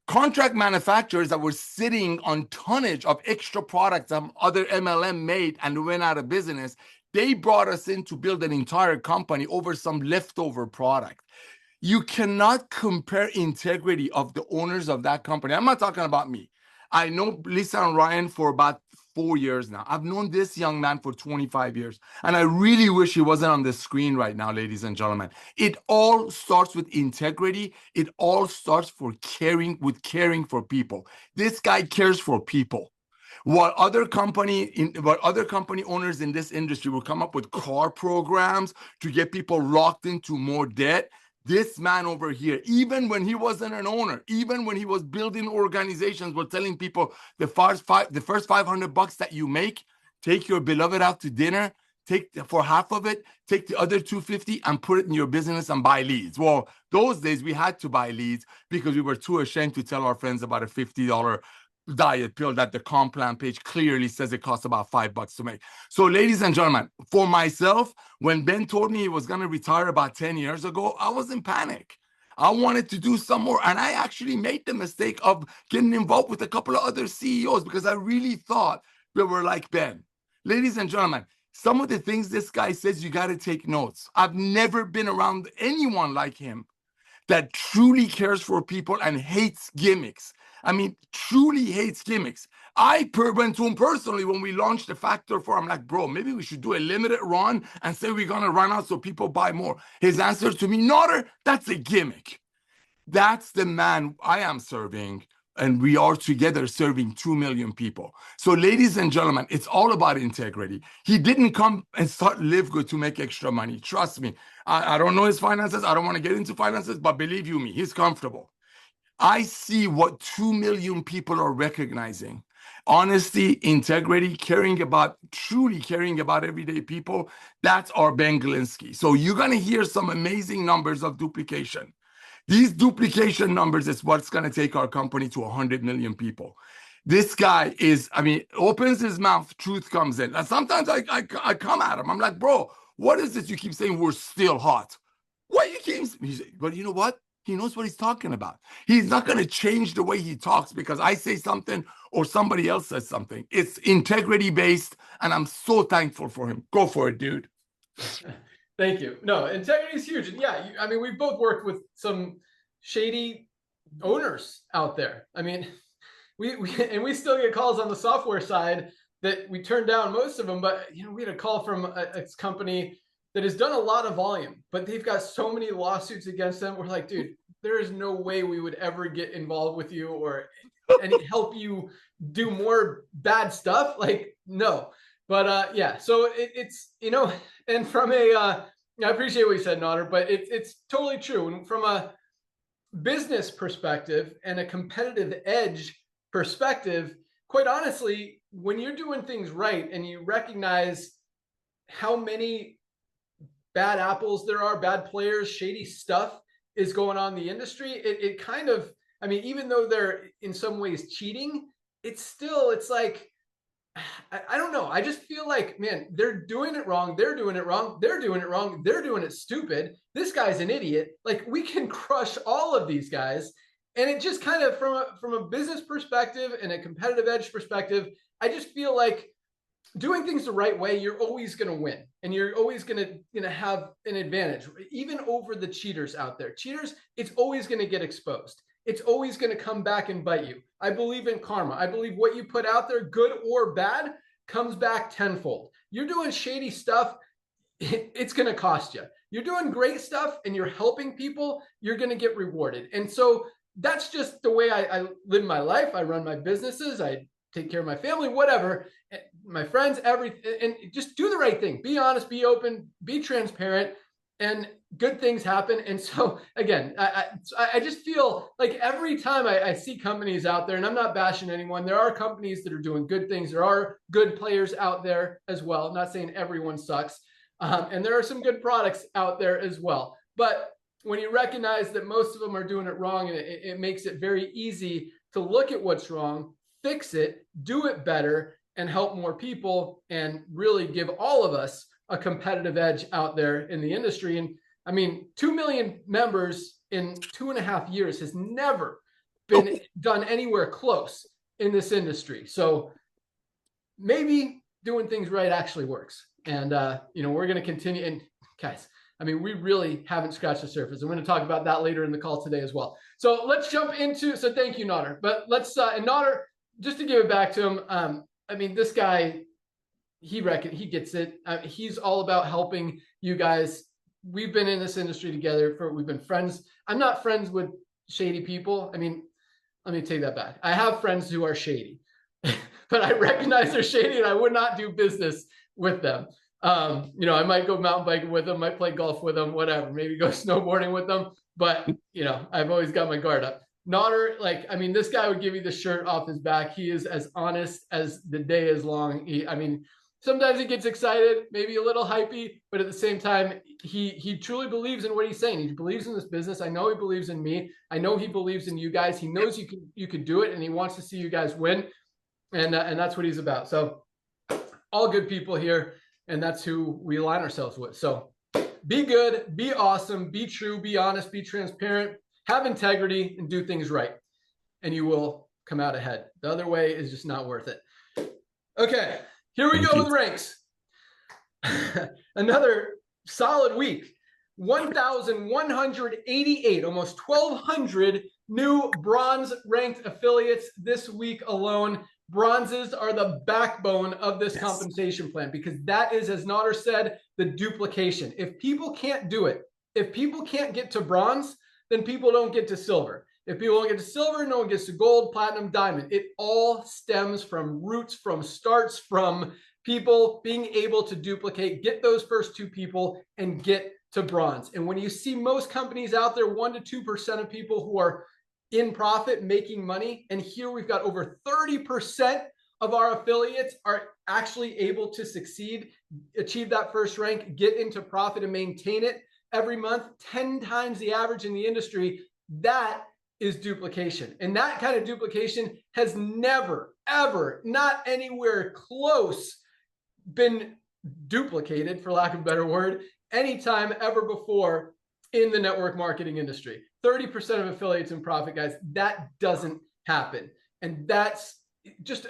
Speaker 2: contract manufacturers that were sitting on tonnage of extra products that other MLM made and went out of business. They brought us in to build an entire company over some leftover product. You cannot compare integrity of the owners of that company. I'm not talking about me. I know Lisa and Ryan for about 4 years now. I've known this young man for 25 years. And I really wish he wasn't on the screen right now, ladies and gentlemen. It all starts with integrity. It all starts for caring for people. This guy cares for people. What other company owners in this industry will come up with car programs to get people locked into more debt. This man over here, even when he wasn't an owner, even when he was building organizations, was telling people the first $500 that you make, take your beloved out to dinner, for half of it, take the other $250 and put it in your business and buy leads. Well, those days we had to buy leads because we were too ashamed to tell our friends about a $50 diet pill that the comp plan page clearly says it costs about $5 to make. So ladies and gentlemen, for myself, when Ben told me he was going to retire about 10 years ago, I was in panic. I wanted to do some more. And I actually made the mistake of getting involved with a couple of other CEOs because I really thought they were like Ben. Ladies and gentlemen, some of the things this guy says, you got to take notes. I've never been around anyone like him that truly cares for people and hates gimmicks. I mean, truly hates gimmicks. I went to him personally when we launched the Factor 4. I'm like, bro, maybe we should do a limited run and say we're going to run out so people buy more. His answer to me, Nodder, that's a gimmick. That's the man I am serving. And we are together serving 2 million people. So ladies and gentlemen, it's all about integrity. He didn't come and start LiveGood to make extra money. Trust me. I don't know his finances. I don't want to get into finances, but believe you me, he's comfortable. I see what 2 million people are recognizing. Honesty, integrity, truly caring about everyday people. That's our Ben Glinsky. So you're going to hear some amazing numbers of duplication. These duplication numbers is what's going to take our company to 100 million people. This guy opens his mouth, truth comes in. And sometimes I come at him. I'm like, bro, what is this? You keep saying we're still hot. What you keep saying? But you know what? He knows what he's talking about. He's not going to change the way he talks because I say something or somebody else says something. It's integrity based, and I'm so thankful for him. Go for it, dude.
Speaker 1: Thank you. No, integrity is huge. And yeah, we've both worked with some shady owners out there. I mean, we still get calls on the software side that we turn down most of them, but we had a call from a company that has done a lot of volume, but they've got so many lawsuits against them. We're like, dude, there is no way we would ever get involved with you or help you do more bad stuff. Like, no. But yeah, so it's, and from I appreciate what you said, Nodder, but it's totally true. And from a business perspective and a competitive edge perspective, quite honestly, when you're doing things right and you recognize how many bad apples there are, bad players, shady stuff is going on in the industry, it kind of, even though they're in some ways cheating, it's like, I don't know. I just feel like, man, they're doing it wrong. They're doing it wrong. They're doing it wrong. They're doing it stupid. This guy's an idiot. Like, we can crush all of these guys. And it just kind of, from a business perspective and a competitive edge perspective, I just feel like doing things the right way, you're always going to win, and you're always going to have an advantage, even over the cheaters out there. Cheaters, it's always going to get exposed. It's always going to come back and bite you. I believe in karma. I believe what you put out there, good or bad, comes back tenfold. You're doing shady stuff, it's going to cost you. You're doing great stuff and you're helping people, you're going to get rewarded. And so that's just the way I live my life. I run my businesses. I take care of my family, whatever, my friends, everything, and just do the right thing. Be honest, be open, be transparent, and good things happen. And so again, I just feel like every time I see companies out there, and I'm not bashing anyone, there are companies that are doing good things. There are good players out there as well. I'm not saying everyone sucks. And there are some good products out there as well. But when you recognize that most of them are doing it wrong, and it makes it very easy to look at what's wrong, fix it, do it better, and help more people, and really give all of us a competitive edge out there in the industry. And I mean, 2 million members in 2.5 years has never been done anywhere close in this industry. So maybe doing things right actually works. And, we're going to continue. And guys, I mean, we really haven't scratched the surface. I'm going to talk about that later in the call today as well. So let's jump into, so thank you, Nader. But let's, and Nader, just to give it back to him, I mean, this guy, he gets it. He's all about helping you guys. We've been in this industry together we've been friends. I'm not friends with shady people. I mean, let me take that back. I have friends who are shady, but I recognize they're shady and I would not do business with them. I might go mountain biking with them, might play golf with them, whatever, maybe go snowboarding with them. But, I've always got my guard up. Nader, this guy would give you the shirt off his back. He is as honest as the day is long. Sometimes he gets excited, maybe a little hypey, but at the same time, he truly believes in what he's saying. He believes in this business. I know he believes in me. I know he believes in you guys. He knows you could do it, and he wants to see you guys win. And that's what he's about. So all good people here, and that's who we align ourselves with. So be good, be awesome, be true, be honest, be transparent, have integrity, and do things right, and you will come out ahead. The other way is just not worth it. Okay, here we go with ranks. Another solid week. 1,188, almost 1,200 new bronze ranked affiliates this week alone. Bronzes are the backbone of this compensation plan, because that is, as Nader said, the duplication. If people can't do it, if people can't get to bronze, then people don't get to silver. If people don't get to silver, no one gets to gold, platinum, diamond. It all stems from roots, from starts, from people being able to duplicate, get those first two people, and get to bronze. And when you see most companies out there, 1% to 2% of people who are in profit, making money, and here we've got over 30% of our affiliates are actually able to succeed, achieve that first rank, get into profit, and maintain it every month, 10 times the average in the industry. That is duplication. And that kind of duplication has never, ever, not anywhere close, been duplicated, for lack of a better word, anytime ever before in the network marketing industry. 30% of affiliates in profit, guys. That doesn't happen. And that's just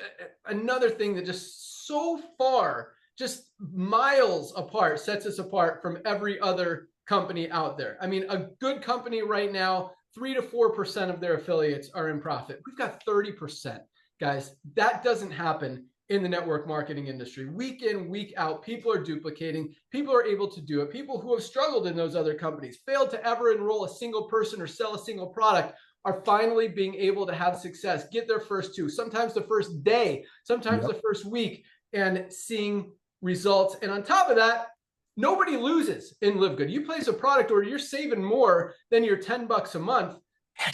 Speaker 1: another thing that just so far, just miles apart, sets us apart from every other company out there. I mean, a good company right now, 3 to 4% of their affiliates are in profit. We've got 30%, guys. That doesn't happen in the network marketing industry. Week in, week out, people are duplicating. People are able to do it. People who have struggled in those other companies, failed to ever enroll a single person or sell a single product, are finally being able to have success, get their first two, sometimes the first day, sometimes the first week, and seeing results. And on top of that, nobody loses in LiveGood. You place a product order, you're saving more than your $10 a month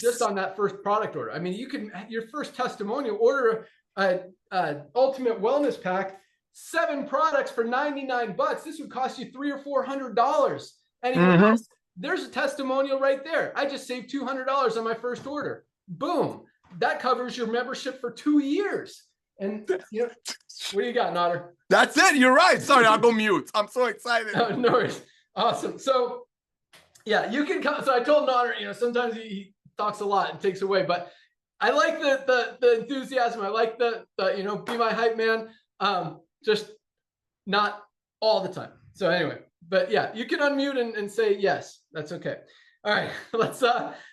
Speaker 1: just on that first product order. I mean, you can, your first testimonial, order ultimate wellness pack, 7 products for $99. This would cost you $300 or $400 anywhere else. There's a testimonial right there. I just saved $200 on my first order. Boom. That covers your membership for 2 years. And what do you got, Nader?
Speaker 2: That's it. You're right. Sorry, I'll go mute. I'm so excited.
Speaker 1: No worries. Awesome. So yeah, you can come. So I told Nader, sometimes he talks a lot and takes away, but I like the enthusiasm. I like the be my hype man. just not all the time. So anyway, but yeah, you can unmute and say yes. That's okay. All right, let's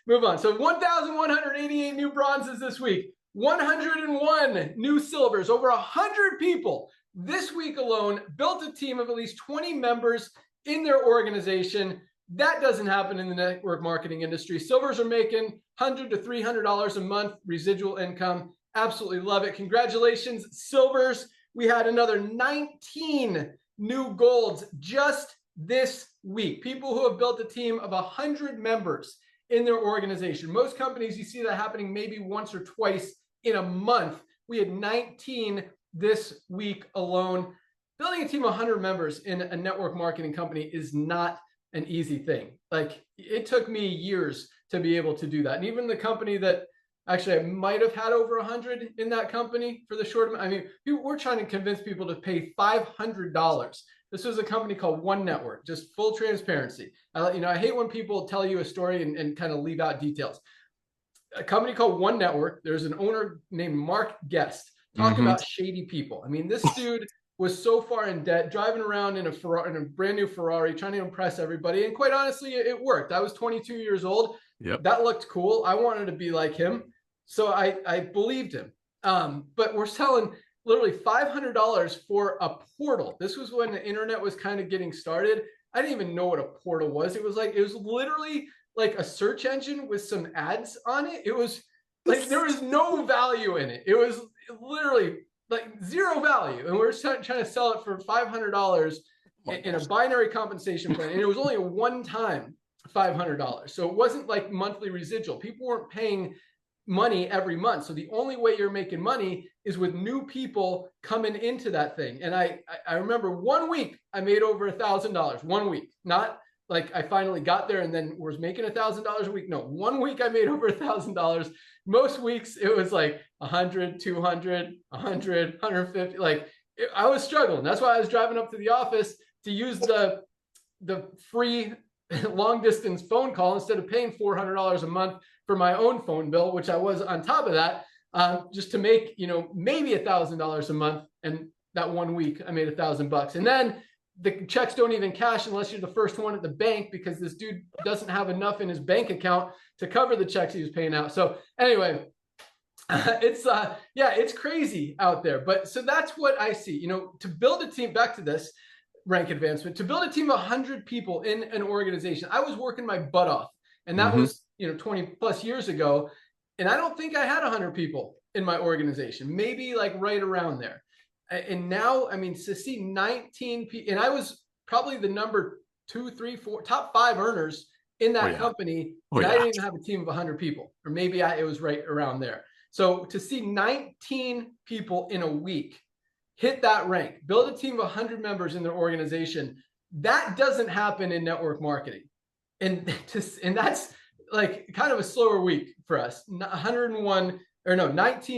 Speaker 1: move on. So 1,188 new bronzes this week, 101 new silvers, over 100 people this week alone built a team of at least 20 members in their organization. That doesn't happen in the network marketing industry. Silvers are making $100 to $300 a month residual income. Absolutely love it. Congratulations, silvers. We had another 19 new golds just this week. People who have built a team of 100 members in their organization. Most companies, you see that happening maybe once or twice in a month. We had 19 this week alone. Building a team of 100 members in a network marketing company is not an easy thing. Like, it took me years to be able to do that. And even the company that actually I might have had over 100 in that company for the short amount. I mean, we're trying to convince people to pay $500. This was a company called One Network, just full transparency. I hate when people tell you a story and kind of leave out details. A company called One Network, there's an owner named Mark Guest. Talk about shady people. I mean, this dude was so far in debt, driving around in a brand new Ferrari, trying to impress everybody. And quite honestly, it worked. I was 22 years old.
Speaker 2: Yep.
Speaker 1: That looked cool. I wanted to be like him. So I believed him. But we're selling literally $500 for a portal. This was when the internet was kind of getting started. I didn't even know what a portal was. It was literally like a search engine with some ads on it. It was like, there was no value in it. It was literally like zero value. And we're trying to sell it for $500 in a binary compensation plan. And it was only a one-time $500. So it wasn't like monthly residual. People weren't paying money every month. So the only way you're making money is with new people coming into that thing. And I remember 1 week I made over $1,000. 1 week, not like I finally got there and then was making $1,000 a week. No, 1 week I made over $1,000. Most weeks it was like 100, 200, 100, 150. Like I was struggling. That's why I was driving up to the office to use the free long distance phone call instead of paying $400 a month for my own phone bill, which I was on top of that, just to make, maybe $1,000 a month. And that 1 week I made $1,000. And then the checks don't even cash unless you're the first one at the bank, because this dude doesn't have enough in his bank account to cover the checks he was paying out. So anyway, it's crazy out there. But so that's what I see, to build a team, back to this rank advancement, to build a team of 100 people in an organization. I was working my butt off, and that was 20 plus years ago. And I don't think I had 100 people in my organization, maybe like right around there. And now, I mean, to see 19 people, and I was probably the number 2, 3, 4, top 5 earners in that company. I didn't even have a team of 100 people, or maybe it was right around there. So to see 19 people in a week hit that rank, build a team of 100 members in their organization, that doesn't happen in network marketing. And that's like kind of a slower week for us. 19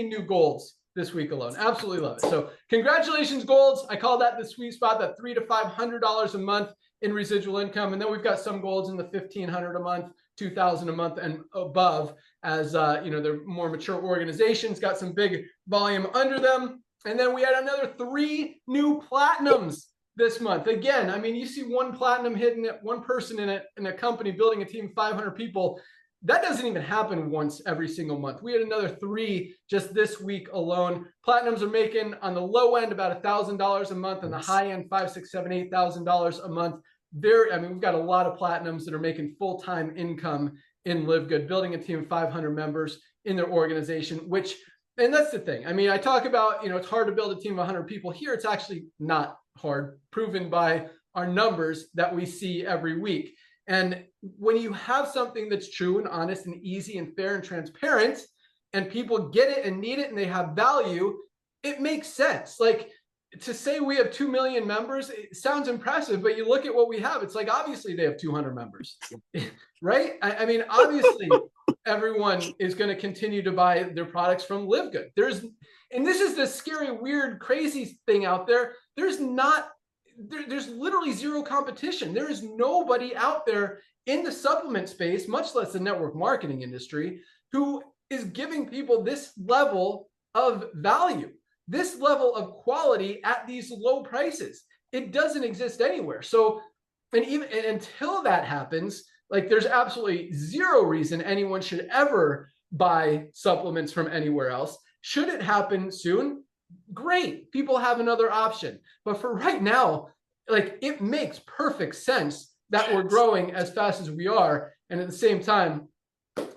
Speaker 1: new golds this week alone. Absolutely love it. So congratulations, golds. I call that the sweet spot, that $300 to $500 a month in residual income. And then we've got some golds in the $1,500 a month, $2,000 a month and above, as they're more mature organizations, got some big volume under them. And then we had another 3 new platinums this month. Again, I mean, you see one platinum hitting it, one person in a company building a team of 500 people. That doesn't even happen once every single month. We had another 3 just this week alone. Platinums are making on the low end about $1,000 a month, and the high end $5,000, $6,000, $7,000, $8,000 a month. We've got a lot of platinums that are making full-time income in LiveGood, building a team of 500 members in their organization, and that's the thing. I mean, I talk about, it's hard to build a team of 100 people. Here, it's actually not hard, proven by our numbers that we see every week. And when you have something that's true and honest and easy and fair and transparent, and people get it and need it and they have value, it makes sense. Like, to say we have 2 million members, it sounds impressive, but you look at what we have, it's like, obviously they have 200 members, right? I mean, obviously everyone is going to continue to buy their products from LiveGood. And this is the scary, weird, crazy thing out there. There's literally zero competition. There is nobody out there in the supplement space, much less the network marketing industry, who is giving people this level of value. this level of quality at these low prices. It doesn't exist anywhere. So, and until that happens, like there's absolutely zero reason anyone should ever buy supplements from anywhere else. Should it happen soon? Great. People have another option. But for right now, like it makes perfect sense that we're growing as fast as we are. And at the same time,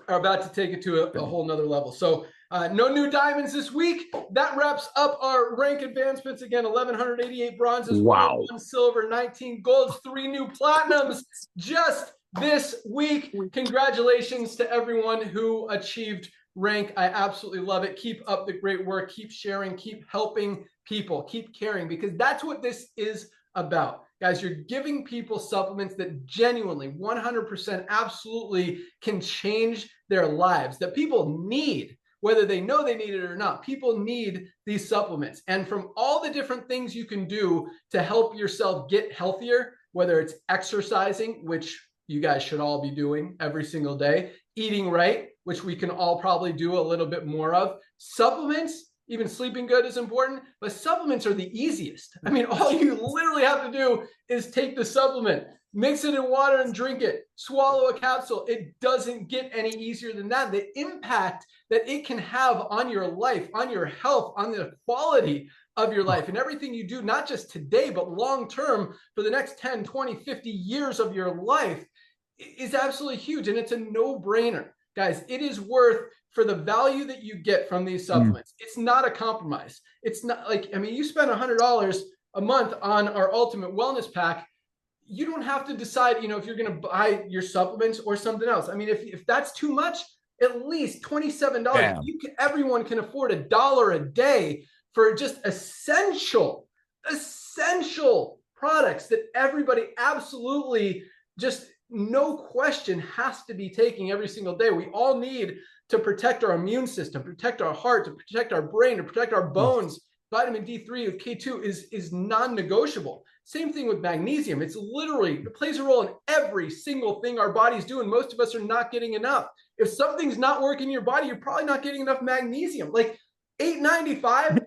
Speaker 1: are about to take it to a whole nother level. So no new diamonds this week. That wraps up our rank advancements. Again, 1,188 bronzes,
Speaker 2: Wow.
Speaker 1: 101 silver, 19 golds, 3 new platinums just this week. Congratulations to everyone who achieved rank. I absolutely love it. Keep up the great work. Keep sharing. Keep helping people. Keep caring, because that's what this is about. Guys, you're giving people supplements that genuinely 100% absolutely can change their lives, that people need, whether they know they need it or not. People need these supplements. And from all the different things you can do to help yourself get healthier, whether it's exercising, which you guys should all be doing every single day, eating right, which we can all probably do a little bit more of, supplements, even sleeping good is important, but supplements are the easiest. I mean, all you literally have to do is take the supplement, mix it in water and drink it, swallow a capsule. It doesn't get any easier than that. The impact that it can have on your life, on your health, on the quality of your life and everything you do, not just today, but long-term for the next 10, 20, 50 years of your life is absolutely huge. And it's a no-brainer. Guys, it is worth for the value that you get from these supplements. It's not a compromise. It's not like, I mean, you spend $100 a month on our Ultimate Wellness Pack. You don't have to decide, you know, if you're going to buy your supplements or something else. I mean, if that's too much, at least $27. Everyone can afford $1 a day for just essential products that everybody absolutely just no question has to be taking every single day. We all need to protect our immune system, protect our heart, to protect our brain, to protect our bones. Vitamin D3 with K2 is non-negotiable. Same thing with magnesium. It's literally, it plays a role in every single thing our body's doing. Most of us are not getting enough. If something's not working in your body, you're probably not getting enough magnesium. Like $8.95,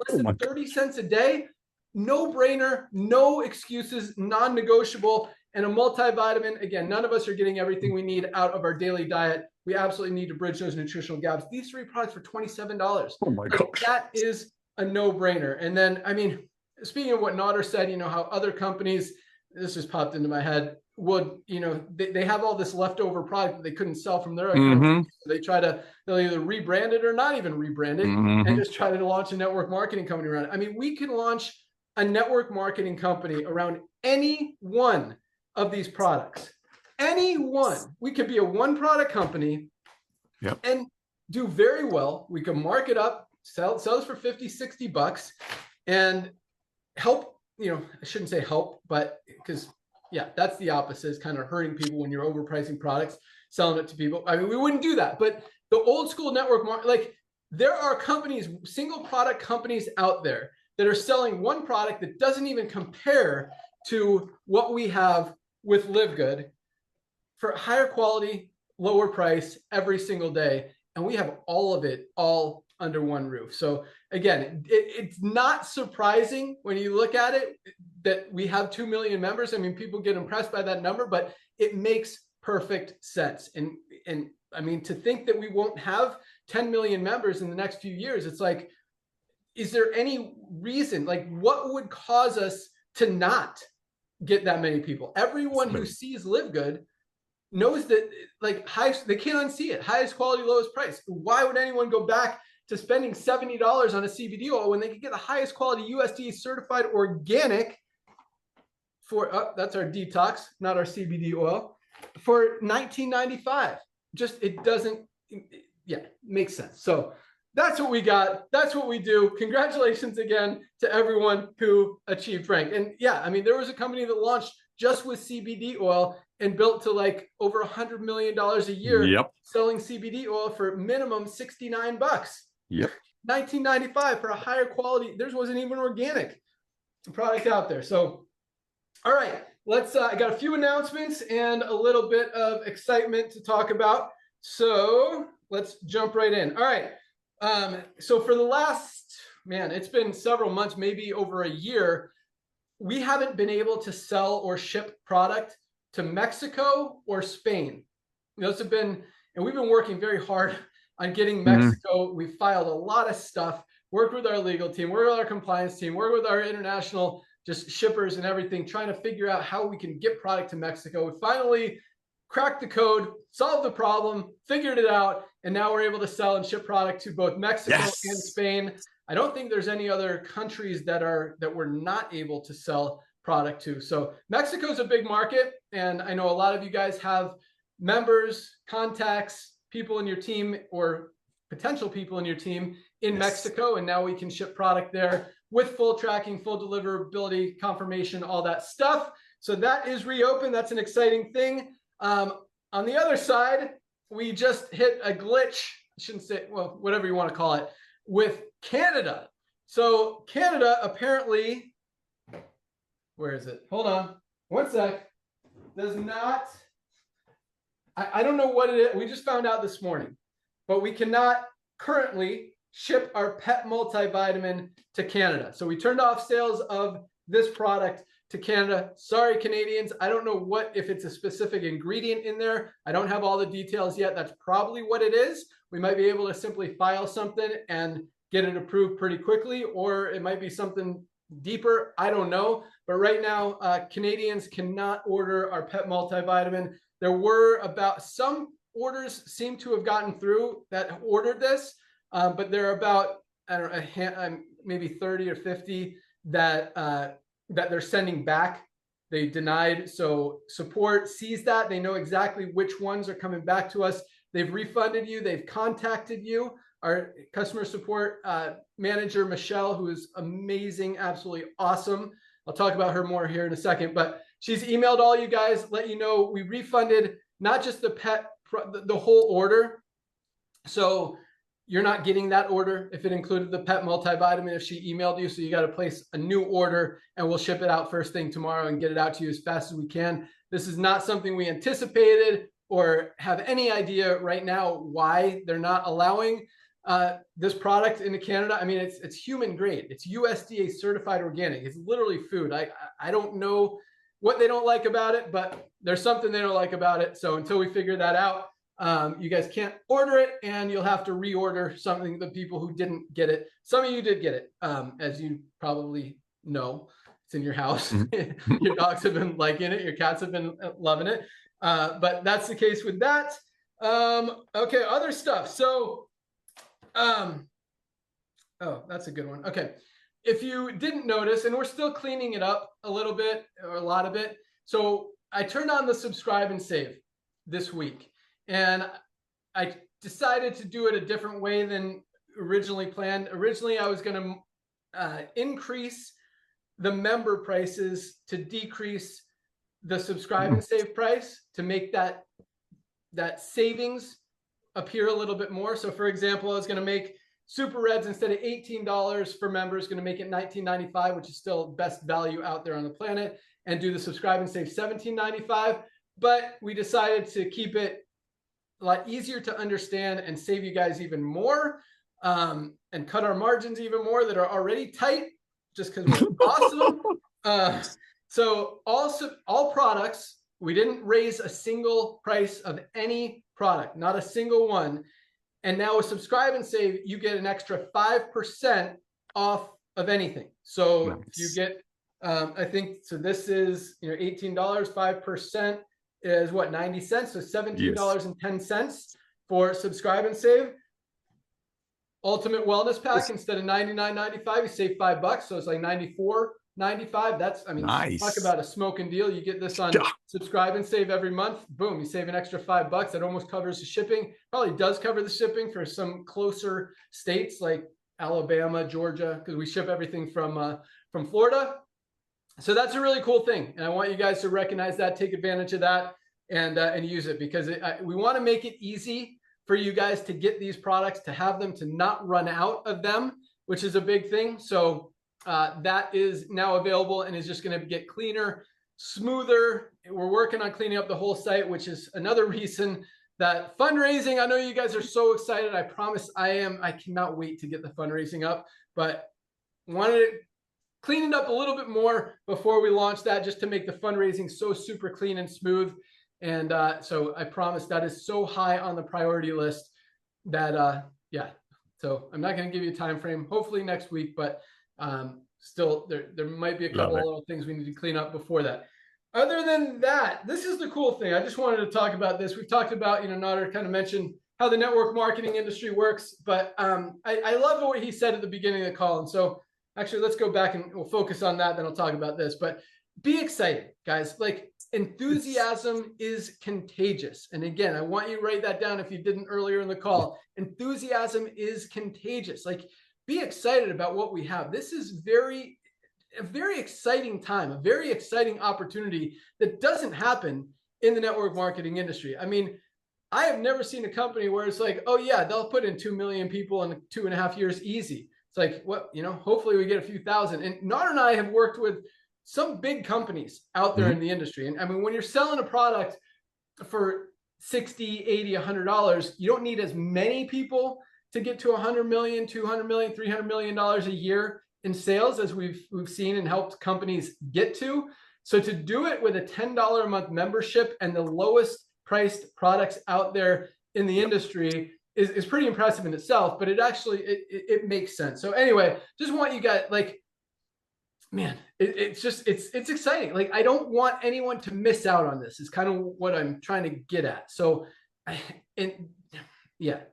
Speaker 1: less than 30 cents a day, no brainer, no excuses, non-negotiable. And a multivitamin, again, none of us are getting everything we need out of our daily diet. We absolutely need to bridge those nutritional gaps. These 3 products for $27.
Speaker 2: Oh my gosh.
Speaker 1: That is a no-brainer. And then, I mean, speaking of what Nodder said, you know, how other companies, this just popped into my head, would, you know, they have all this leftover product that they couldn't sell from their account. So they'll either rebrand it or not even rebrand it and just try to launch a network marketing company around it. I mean, we can launch a network marketing company around any one of these products. Any one. We could be a one product company and do very well. We can mark it up, sell it for 50, 60 bucks and help, you know, I shouldn't say help, but because that's the opposite, is kind of hurting people when you're overpricing products, selling it to people. I mean, we wouldn't do that, but the old school network market, like there are companies, single product companies out there that are selling one product that doesn't even compare to what we have with LiveGood for higher quality, lower price every single day. And we have all of it all under one roof. So again, it's not surprising when you look at it that we have 2 million members. I mean, people get impressed by that number, but it makes perfect sense. And I mean, to think that we won't have 10 million members in the next few years, it's like, is there any reason, like what would cause us to not get that many people? Everyone who sees LiveGood knows that like they can't unsee it. Highest quality, lowest price. Why would anyone go back to spending $70 on a CBD oil when they could get the highest quality USDA certified organic for, that's our detox, not our CBD oil, for $19.95? Just, it doesn't, make sense. So that's what we got. That's what we do. Congratulations again to everyone who achieved rank. And I mean, there was a company that launched just with CBD oil and built to like over $100 million a year, selling CBD oil for minimum 69 bucks. $19.95 for a higher quality. Theirs wasn't even organic product out there. So, all right, let's, I got a few announcements and a little bit of excitement to talk about. So let's jump right in. All right. So for the last, man, it's been several months, maybe over a year. We haven't been able to sell or ship product to Mexico or Spain. Those have been, and we've been working very hard on getting Mexico. We filed a lot of stuff, worked with our legal team, worked with our compliance team, worked with our international just shippers and everything, trying to figure out how we can get product to Mexico. We finally cracked the code, solved the problem, figured it out, and now we're able to sell and ship product to both Mexico and Spain. I don't think there's any other countries that we're not able to sell product to. So Mexico is a big market, and I know a lot of you guys have members, contacts, people in your team, or potential people in your team in Mexico, and now we can ship product there with full tracking, full deliverability, confirmation, all that stuff. So that is reopened. That's an exciting thing. On the other side, we just hit a glitch, I shouldn't say, well, whatever you want to call it, with Canada. So Canada apparently, where is it? Hold on, one sec. Does not, I don't know what it is. We just found out this morning, but we cannot currently ship our pet multivitamin to Canada. So we turned off sales of this product to Canada. Sorry, Canadians. I don't know if it's a specific ingredient in there. I don't have all the details yet. That's probably what it is. We might be able to simply file something and get it approved pretty quickly, or it might be something deeper. I don't know. But right now, Canadians cannot order our pet multivitamin. There were some orders seem to have gotten through that ordered this, but there are about, I don't know, maybe 30 or 50 that they're sending back. They denied. So support sees that. They know exactly which ones are coming back to us. They've refunded you. They've contacted you. Our customer support manager, Michelle, who is amazing, absolutely awesome. I'll talk about her more here in a second, but she's emailed all you guys, let you know we refunded not just the whole order. So you're not getting that order if it included the pet multivitamin if she emailed you. So you got to place a new order, and we'll ship it out first thing tomorrow and get it out to you as fast as we can. This is not something we anticipated or have any idea right now why they're not allowing this product into Canada. I mean, it's human grade. It's USDA certified organic. It's literally food. I don't know what they don't like about it, but there's something they don't like about it. So until we figure that out, you guys can't order it, and you'll have to reorder something. The people who didn't get it, some of you did get it, as you probably know. It's in your house. Your dogs have been liking it. Your cats have been loving it. But that's the case with that. Okay, other stuff. So, oh, that's a good one. Okay. If you didn't notice, and we're still cleaning it up a little bit or a lot of it. So I turned on the subscribe and save this week, and I decided to do it a different way than originally planned. Originally, I was going to increase the member prices to decrease the subscribe and save price to make that savings appear a little bit more. So for example, I was going to make Super Reds, instead of $18 for members, going to make it $19.95, which is still best value out there on the planet, and do the subscribe and save $17.95. But we decided to keep it a lot easier to understand and save you guys even more, and cut our margins even more that are already tight just because we're awesome. So all products, we didn't raise a single price of any product, not a single one. And now with subscribe and save, you get an extra 5% off of anything. So nice. If you get, I think, so this is, $18, 5% is what, 90 cents? So $17.10 for subscribe and save. Ultimate Wellness Pack, instead of $99.95, you save $5. So it's like $94.95. That's, I mean, nice. Talk about a smoking deal. You get this on subscribe and save every month. Boom, you save an extra $5. That almost covers the shipping. Probably does cover the shipping for some closer states like Alabama, Georgia, because we ship everything from Florida. So that's a really cool thing, and I want you guys to recognize that, take advantage of that, and use it, because we want to make it easy for you guys to get these products, to have them, to not run out of them, which is a big thing. So that is now available and is just going to get cleaner, smoother. We're working on cleaning up the whole site, which is another reason that fundraising, I know you guys are so excited. I promise I am. I cannot wait to get the fundraising up, but wanted to clean it up a little bit more before we launch that, just to make the fundraising so super clean and smooth. And so I promise that is so high on the priority list that, yeah. So I'm not going to give you a time frame, hopefully next week, but still there might be a couple of little things we need to clean up before that. Other than that, this is the cool thing. I just wanted to talk about this. We've talked about, Nader kind of mentioned how the network marketing industry works, but I love what he said at the beginning of the call. And so actually, let's go back and we'll focus on that. Then I'll talk about this, but be excited, guys. Like, enthusiasm is contagious. And again, I want you to write that down if you didn't earlier in the call. Enthusiasm is contagious. Like, be excited about what we have. This is a very exciting time, a very exciting opportunity that doesn't happen in the network marketing industry. I mean, I have never seen a company where it's like, oh yeah, they'll put in 2 million people in 2.5 years easy. It's like, what, hopefully we get a few thousand. And Nader and I have worked with some big companies out there in the industry. And I mean, when you're selling a product for $60, $80, $100, you don't need as many people to get to 100 million, 200 million, $300 million a year in sales as we've seen and helped companies get to. So to do it with a $10 a month membership and the lowest priced products out there in the industry is pretty impressive in itself, but it actually, it makes sense. So anyway, just want you guys, like, man, it's exciting. Like, I don't want anyone to miss out on this is kind of what I'm trying to get at. So,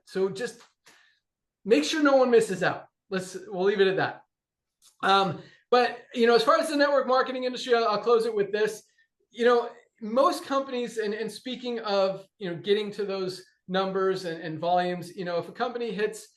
Speaker 1: so just make sure no one misses out. We'll leave it at that. But, as far as the network marketing industry, I'll close it with this. Most companies, and speaking of, getting to those numbers and volumes, if a company hits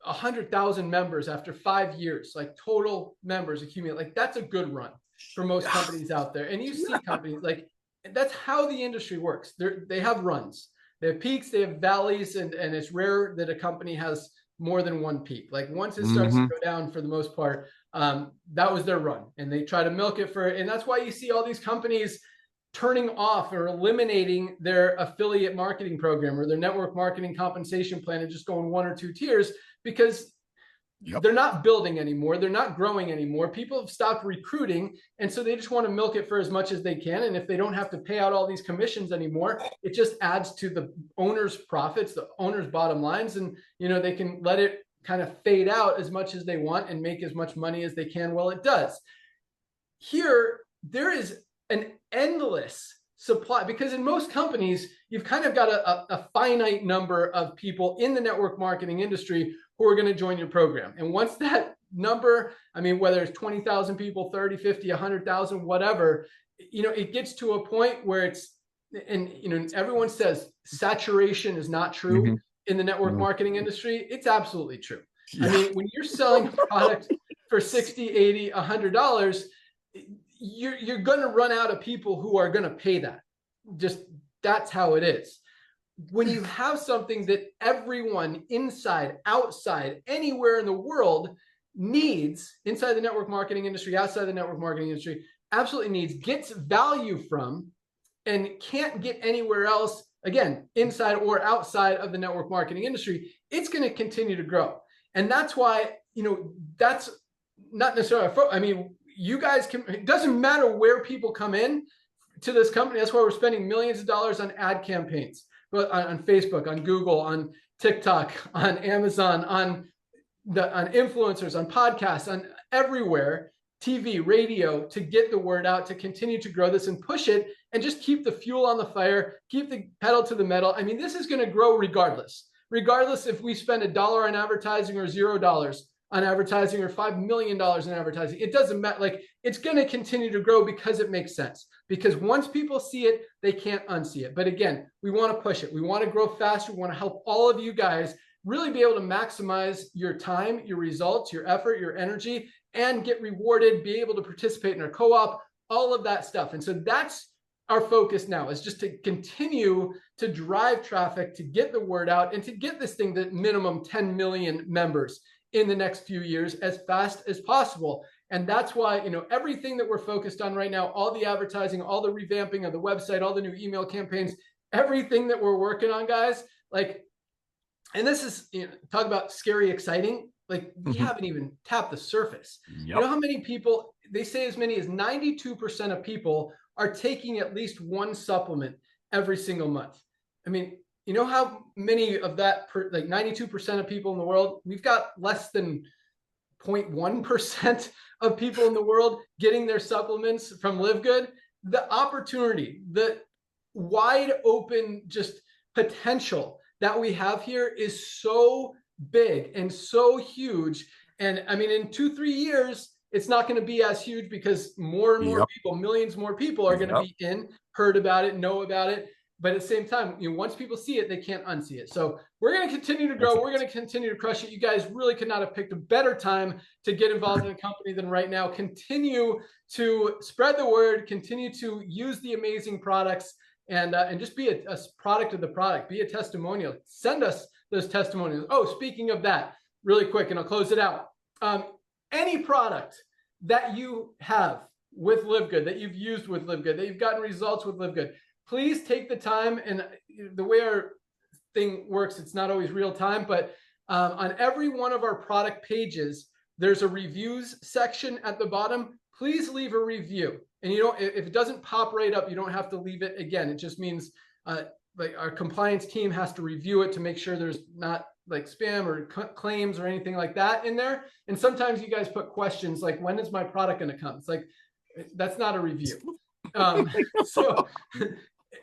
Speaker 1: 100,000 members after 5 years, like total members accumulate, like that's a good run for most companies out there. And you see companies like, that's how the industry works. They have runs, they have peaks, they have valleys, and it's rare that a company has more than one peak. Like once it starts to go down, for the most part, that was their run, and they try to milk it and that's why you see all these companies turning off or eliminating their affiliate marketing program or their network marketing compensation plan and just going 1 or 2 tiers, because they're not building anymore. They're not growing anymore. People have stopped recruiting. And so they just want to milk it for as much as they can. And if they don't have to pay out all these commissions anymore, it just adds to the owner's profits, the owner's bottom lines. And, they can let it kind of fade out as much as they want and make as much money as they can while it does. Here, there is an endless supply, because in most companies, you've kind of got a finite number of people in the network marketing industry who are going to join your program. And once that number, I mean, whether it's 20,000 people, 30, 50, 100,000, whatever, it gets to a point where it's, and, everyone says saturation is not true in the network marketing industry. It's absolutely true. I mean, when you're selling a product for $60, $80, $100, you're going to run out of people who are going to pay that. Just, that's how it is. When you have something that everyone inside, outside, anywhere in the world needs, inside the network marketing industry, outside the network marketing industry, absolutely needs, gets value from, and can't get anywhere else, again, inside or outside of the network marketing industry, it's going to continue to grow. And that's why, that's not necessarily, I mean, you guys can, it doesn't matter where people come in to this company. That's why we're spending millions of dollars on ad campaigns, but on Facebook, on Google, on TikTok, on Amazon, on influencers, on podcasts, on everywhere, TV, radio, to get the word out, to continue to grow this and push it and just keep the fuel on the fire, keep the pedal to the metal. I mean, this is going to grow regardless if we spend $1 on advertising or $0 on advertising or $5 million in advertising. It doesn't matter. Like, it's going to continue to grow because it makes sense. Because once people see it, they can't unsee it. But again, we want to push it. We want to grow faster. We want to help all of you guys really be able to maximize your time, your results, your effort, your energy, and get rewarded, be able to participate in our co-op, all of that stuff. And so that's our focus now, is just to continue to drive traffic, to get the word out, and to get this thing to minimum 10 million members in the next few years as fast as possible. And that's why, everything that we're focused on right now, all the advertising, all the revamping of the website, all the new email campaigns, everything that we're working on, guys, like, and this is, talk about scary, exciting. Like we haven't even tapped the surface.
Speaker 2: Yep.
Speaker 1: You know how many people, they say as many as 92% of people are taking at least one supplement every single month. I mean, you know how many of that, like 92% of people in the world, we've got less than 0.1% of people in the world getting their supplements from LiveGood. The opportunity, the wide open just potential that we have here is so big and so huge. And I mean, in 2-3 years, it's not going to be as huge because more and more people, millions more people are going to be heard about it, know about it. But at the same time, you know, once people see it, they can't unsee it. So we're going to continue to grow. We're going to continue to crush it. You guys really could not have picked a better time to get involved in a company than right now. Continue to spread the word, continue to use the amazing products, and just be a product of the product, be a testimonial. Send us those testimonials. Oh, speaking of that, really quick, and I'll close it out. Any product that you have with LiveGood, that you've used with LiveGood, that you've gotten results with LiveGood, please take the time. And the way our thing works, it's not always real time, but on every one of our product pages, there's a reviews section at the bottom. Please leave a review. And you don't, if it doesn't pop right up, you don't have to leave it again. It just means like our compliance team has to review it to make sure there's not like spam or claims or anything like that in there. And sometimes you guys put questions like, when is my product going to come? It's like, that's not a review. So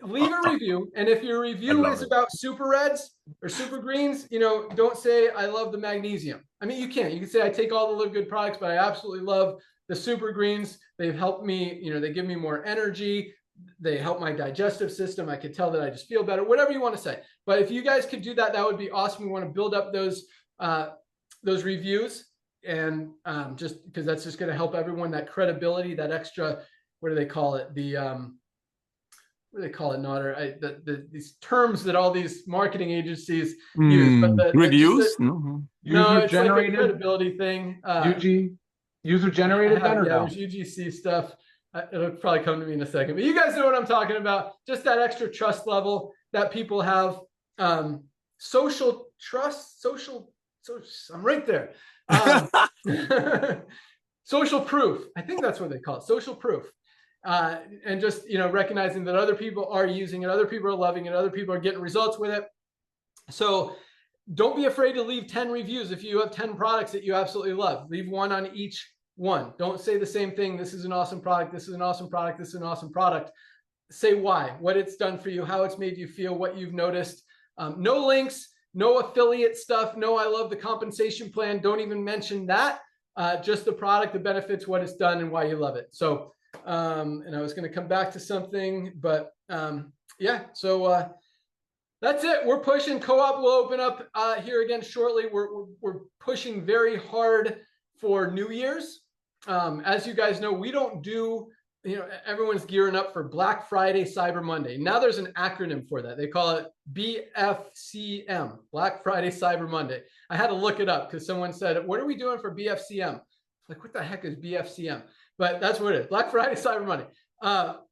Speaker 1: leave a review. And if your review is about super reds or super greens, you know, don't say, I love the magnesium. I mean, you can say, I take all the LiveGood products, but I absolutely love the super greens. They've helped me, you know, they give me more energy. They help my digestive system. I could tell that I just feel better, whatever you want to say. But if you guys could do that, that would be awesome. We want to build up those reviews, and just because that's just going to help everyone, that credibility, that extra, what do they call it? The what do they call it, Nader? These terms that all these marketing agencies use. But
Speaker 2: reviews?
Speaker 1: No,
Speaker 4: User
Speaker 1: it's
Speaker 4: generated,
Speaker 1: like a credibility thing.
Speaker 4: User generated then, or no?
Speaker 1: There's UGC stuff. It'll probably come to me in a second, but you guys know what I'm talking about. Just that extra trust level that people have. Social trust, I'm right there. Social proof. I think that's what they call it. Social proof. And just, you know, recognizing that other people are using it, other people are loving it, other people are getting results with it. So don't be afraid to leave 10 reviews. If you have 10 products that you absolutely love, leave one on each one. Don't say the same thing. This is an awesome product. This is an awesome product. This is an awesome product. Say why, what it's done for you, how it's made you feel, what you've noticed. No links, no affiliate stuff. No, I love the compensation plan. Don't even mention that. Just the product, the benefits, what it's done, and why you love it. So, and I was going to come back to something, but yeah, so that's it. We're pushing. Co-op will open up here again shortly. We're pushing very hard for New Year's. As you guys know, we don't do, you know, everyone's gearing up for Black Friday, Cyber Monday. Now there's an acronym for that. They call it BFCM, Black Friday, Cyber Monday. I had to look it up because someone said, what are we doing for BFCM? Like, what the heck is BFCM? But that's what it is, Black Friday, Cyber Monday.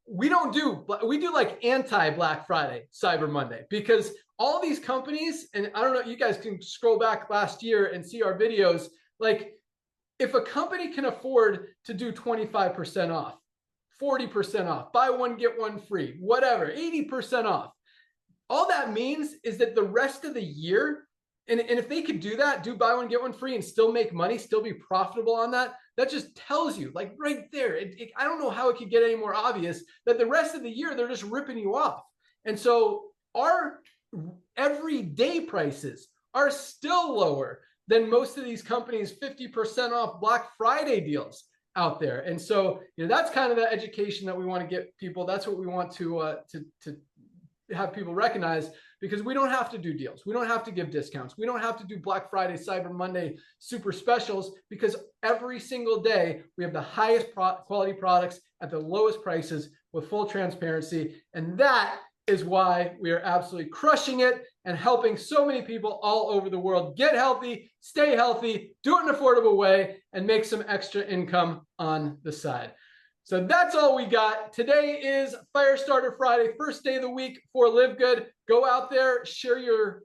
Speaker 1: We do like anti-Black Friday, Cyber Monday, because all these companies, and I don't know, you guys can scroll back last year and see our videos, like, if a company can afford to do 25% off, 40% off, buy one, get one free, whatever, 80% off, all that means is that the rest of the year, and if they could do that, do buy one, get one free and still make money, still be profitable on that, that just tells you, like right there, I don't know how it could get any more obvious that the rest of the year, they're just ripping you off. And so our everyday prices are still lower than most of these companies' 50% off Black Friday deals out there. And so, you know, that's kind of the education that we want to get people. That's what we want to have people recognize, because we don't have to do deals. We don't have to give discounts. We don't have to do Black Friday, Cyber Monday, super specials, because every single day we have the highest quality products at the lowest prices with full transparency. And that is why we are absolutely crushing it and helping so many people all over the world get healthy, stay healthy, do it in an affordable way, and make some extra income on the side. So that's all we got. Today is Firestarter Friday, first day of the week for LiveGood. Go out there, share your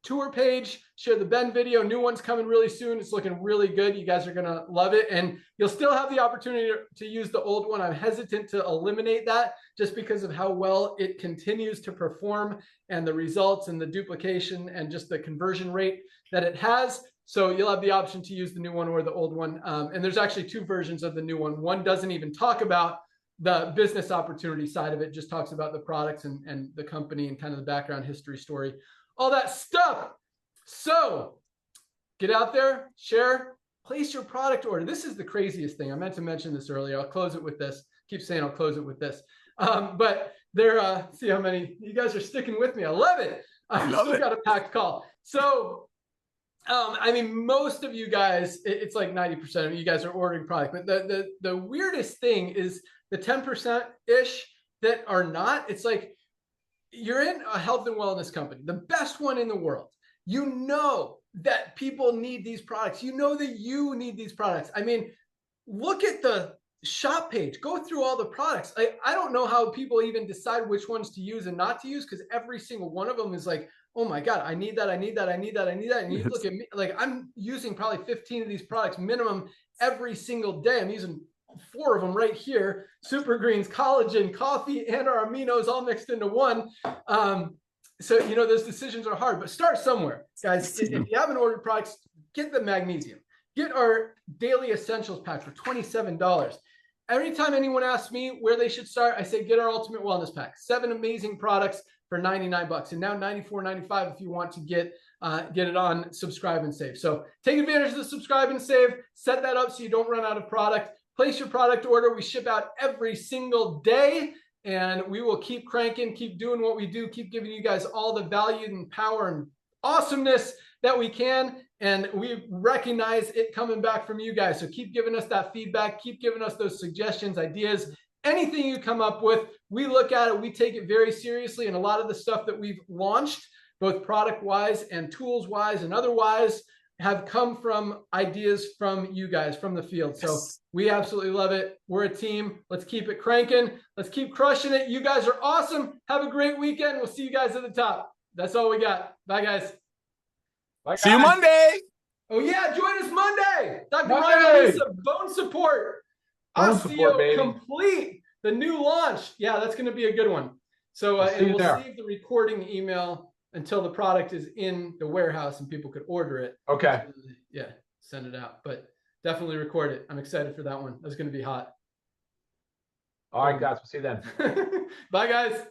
Speaker 1: tour page, share the Ben video. New one's coming really soon. It's looking really good. You guys are going to love it. And you'll still have the opportunity to use the old one. I'm hesitant to eliminate that just because of how well it continues to perform and the results and the duplication and just the conversion rate that it has. So you'll have the option to use the new one or the old one. And there's actually two versions of the new one. One doesn't even talk about the business opportunity side of it, just talks about the products and the company and kind of the background history story, all that stuff. So get out there, share, place your product order. This is the craziest thing. I meant to mention this earlier. I'll close it with this. Keep saying I'll close it with this. But there, see how many, you guys are sticking with me. I love it. I've still got a packed call. So, I mean, most of you guys, it's like 90% of you guys are ordering product, but the weirdest thing is the 10%-ish that are not. It's like, you're in a health and wellness company, the best one in the world. You know that people need these products. You know that you need these products. I mean, look at the shop page, go through all the products. I don't know how people even decide which ones to use and not to use, because every single one of them is like, oh my God, I need that, I need that, I need that, I need that. And you look at me, like I'm using probably 15 of these products minimum every single day. I'm using 4 of them right here: Super Greens, collagen, coffee, and our aminos all mixed into one. So, you know, those decisions are hard, but start somewhere, guys. If you haven't ordered products, get the magnesium, get our daily essentials pack for $27. Every time anyone asks me where they should start, I say, get our ultimate wellness pack, 7 amazing products for $99 and now $94.95 if you want to get it on subscribe and save. So take advantage of the subscribe and save, set that up so you don't run out of product. Place your product order. We ship out every single day, and we will keep cranking, keep doing what we do, keep giving you guys all the value and power and awesomeness that we can. And we recognize it coming back from you guys. So keep giving us that feedback, keep giving us those suggestions, ideas, anything you come up with. We look at it, we take it very seriously. And a lot of the stuff that we've launched, both product wise and tools wise and otherwise, have come from ideas from you guys, from the field. So we absolutely love it. We're a team. Let's keep it cranking. Let's keep crushing it. You guys are awesome. Have a great weekend. We'll see you guys at the top. That's all we got. Bye, guys.
Speaker 4: Bye,
Speaker 2: See you
Speaker 4: guys.
Speaker 2: Monday.
Speaker 1: Oh, yeah. Join us Monday. Dr.
Speaker 4: Monday.
Speaker 1: Ryan Lisa, Bone Support.
Speaker 4: Bone
Speaker 1: Osteo
Speaker 4: Support, baby.
Speaker 1: Complete. The new launch. Yeah, that's going to be a good one. So and we'll save the recording email until the product is in the warehouse and people could order it.
Speaker 4: Okay.
Speaker 1: Yeah, send it out. But definitely record it. I'm excited for that one. That's going to be hot.
Speaker 4: All right, guys. We'll see you then.
Speaker 1: Bye, guys.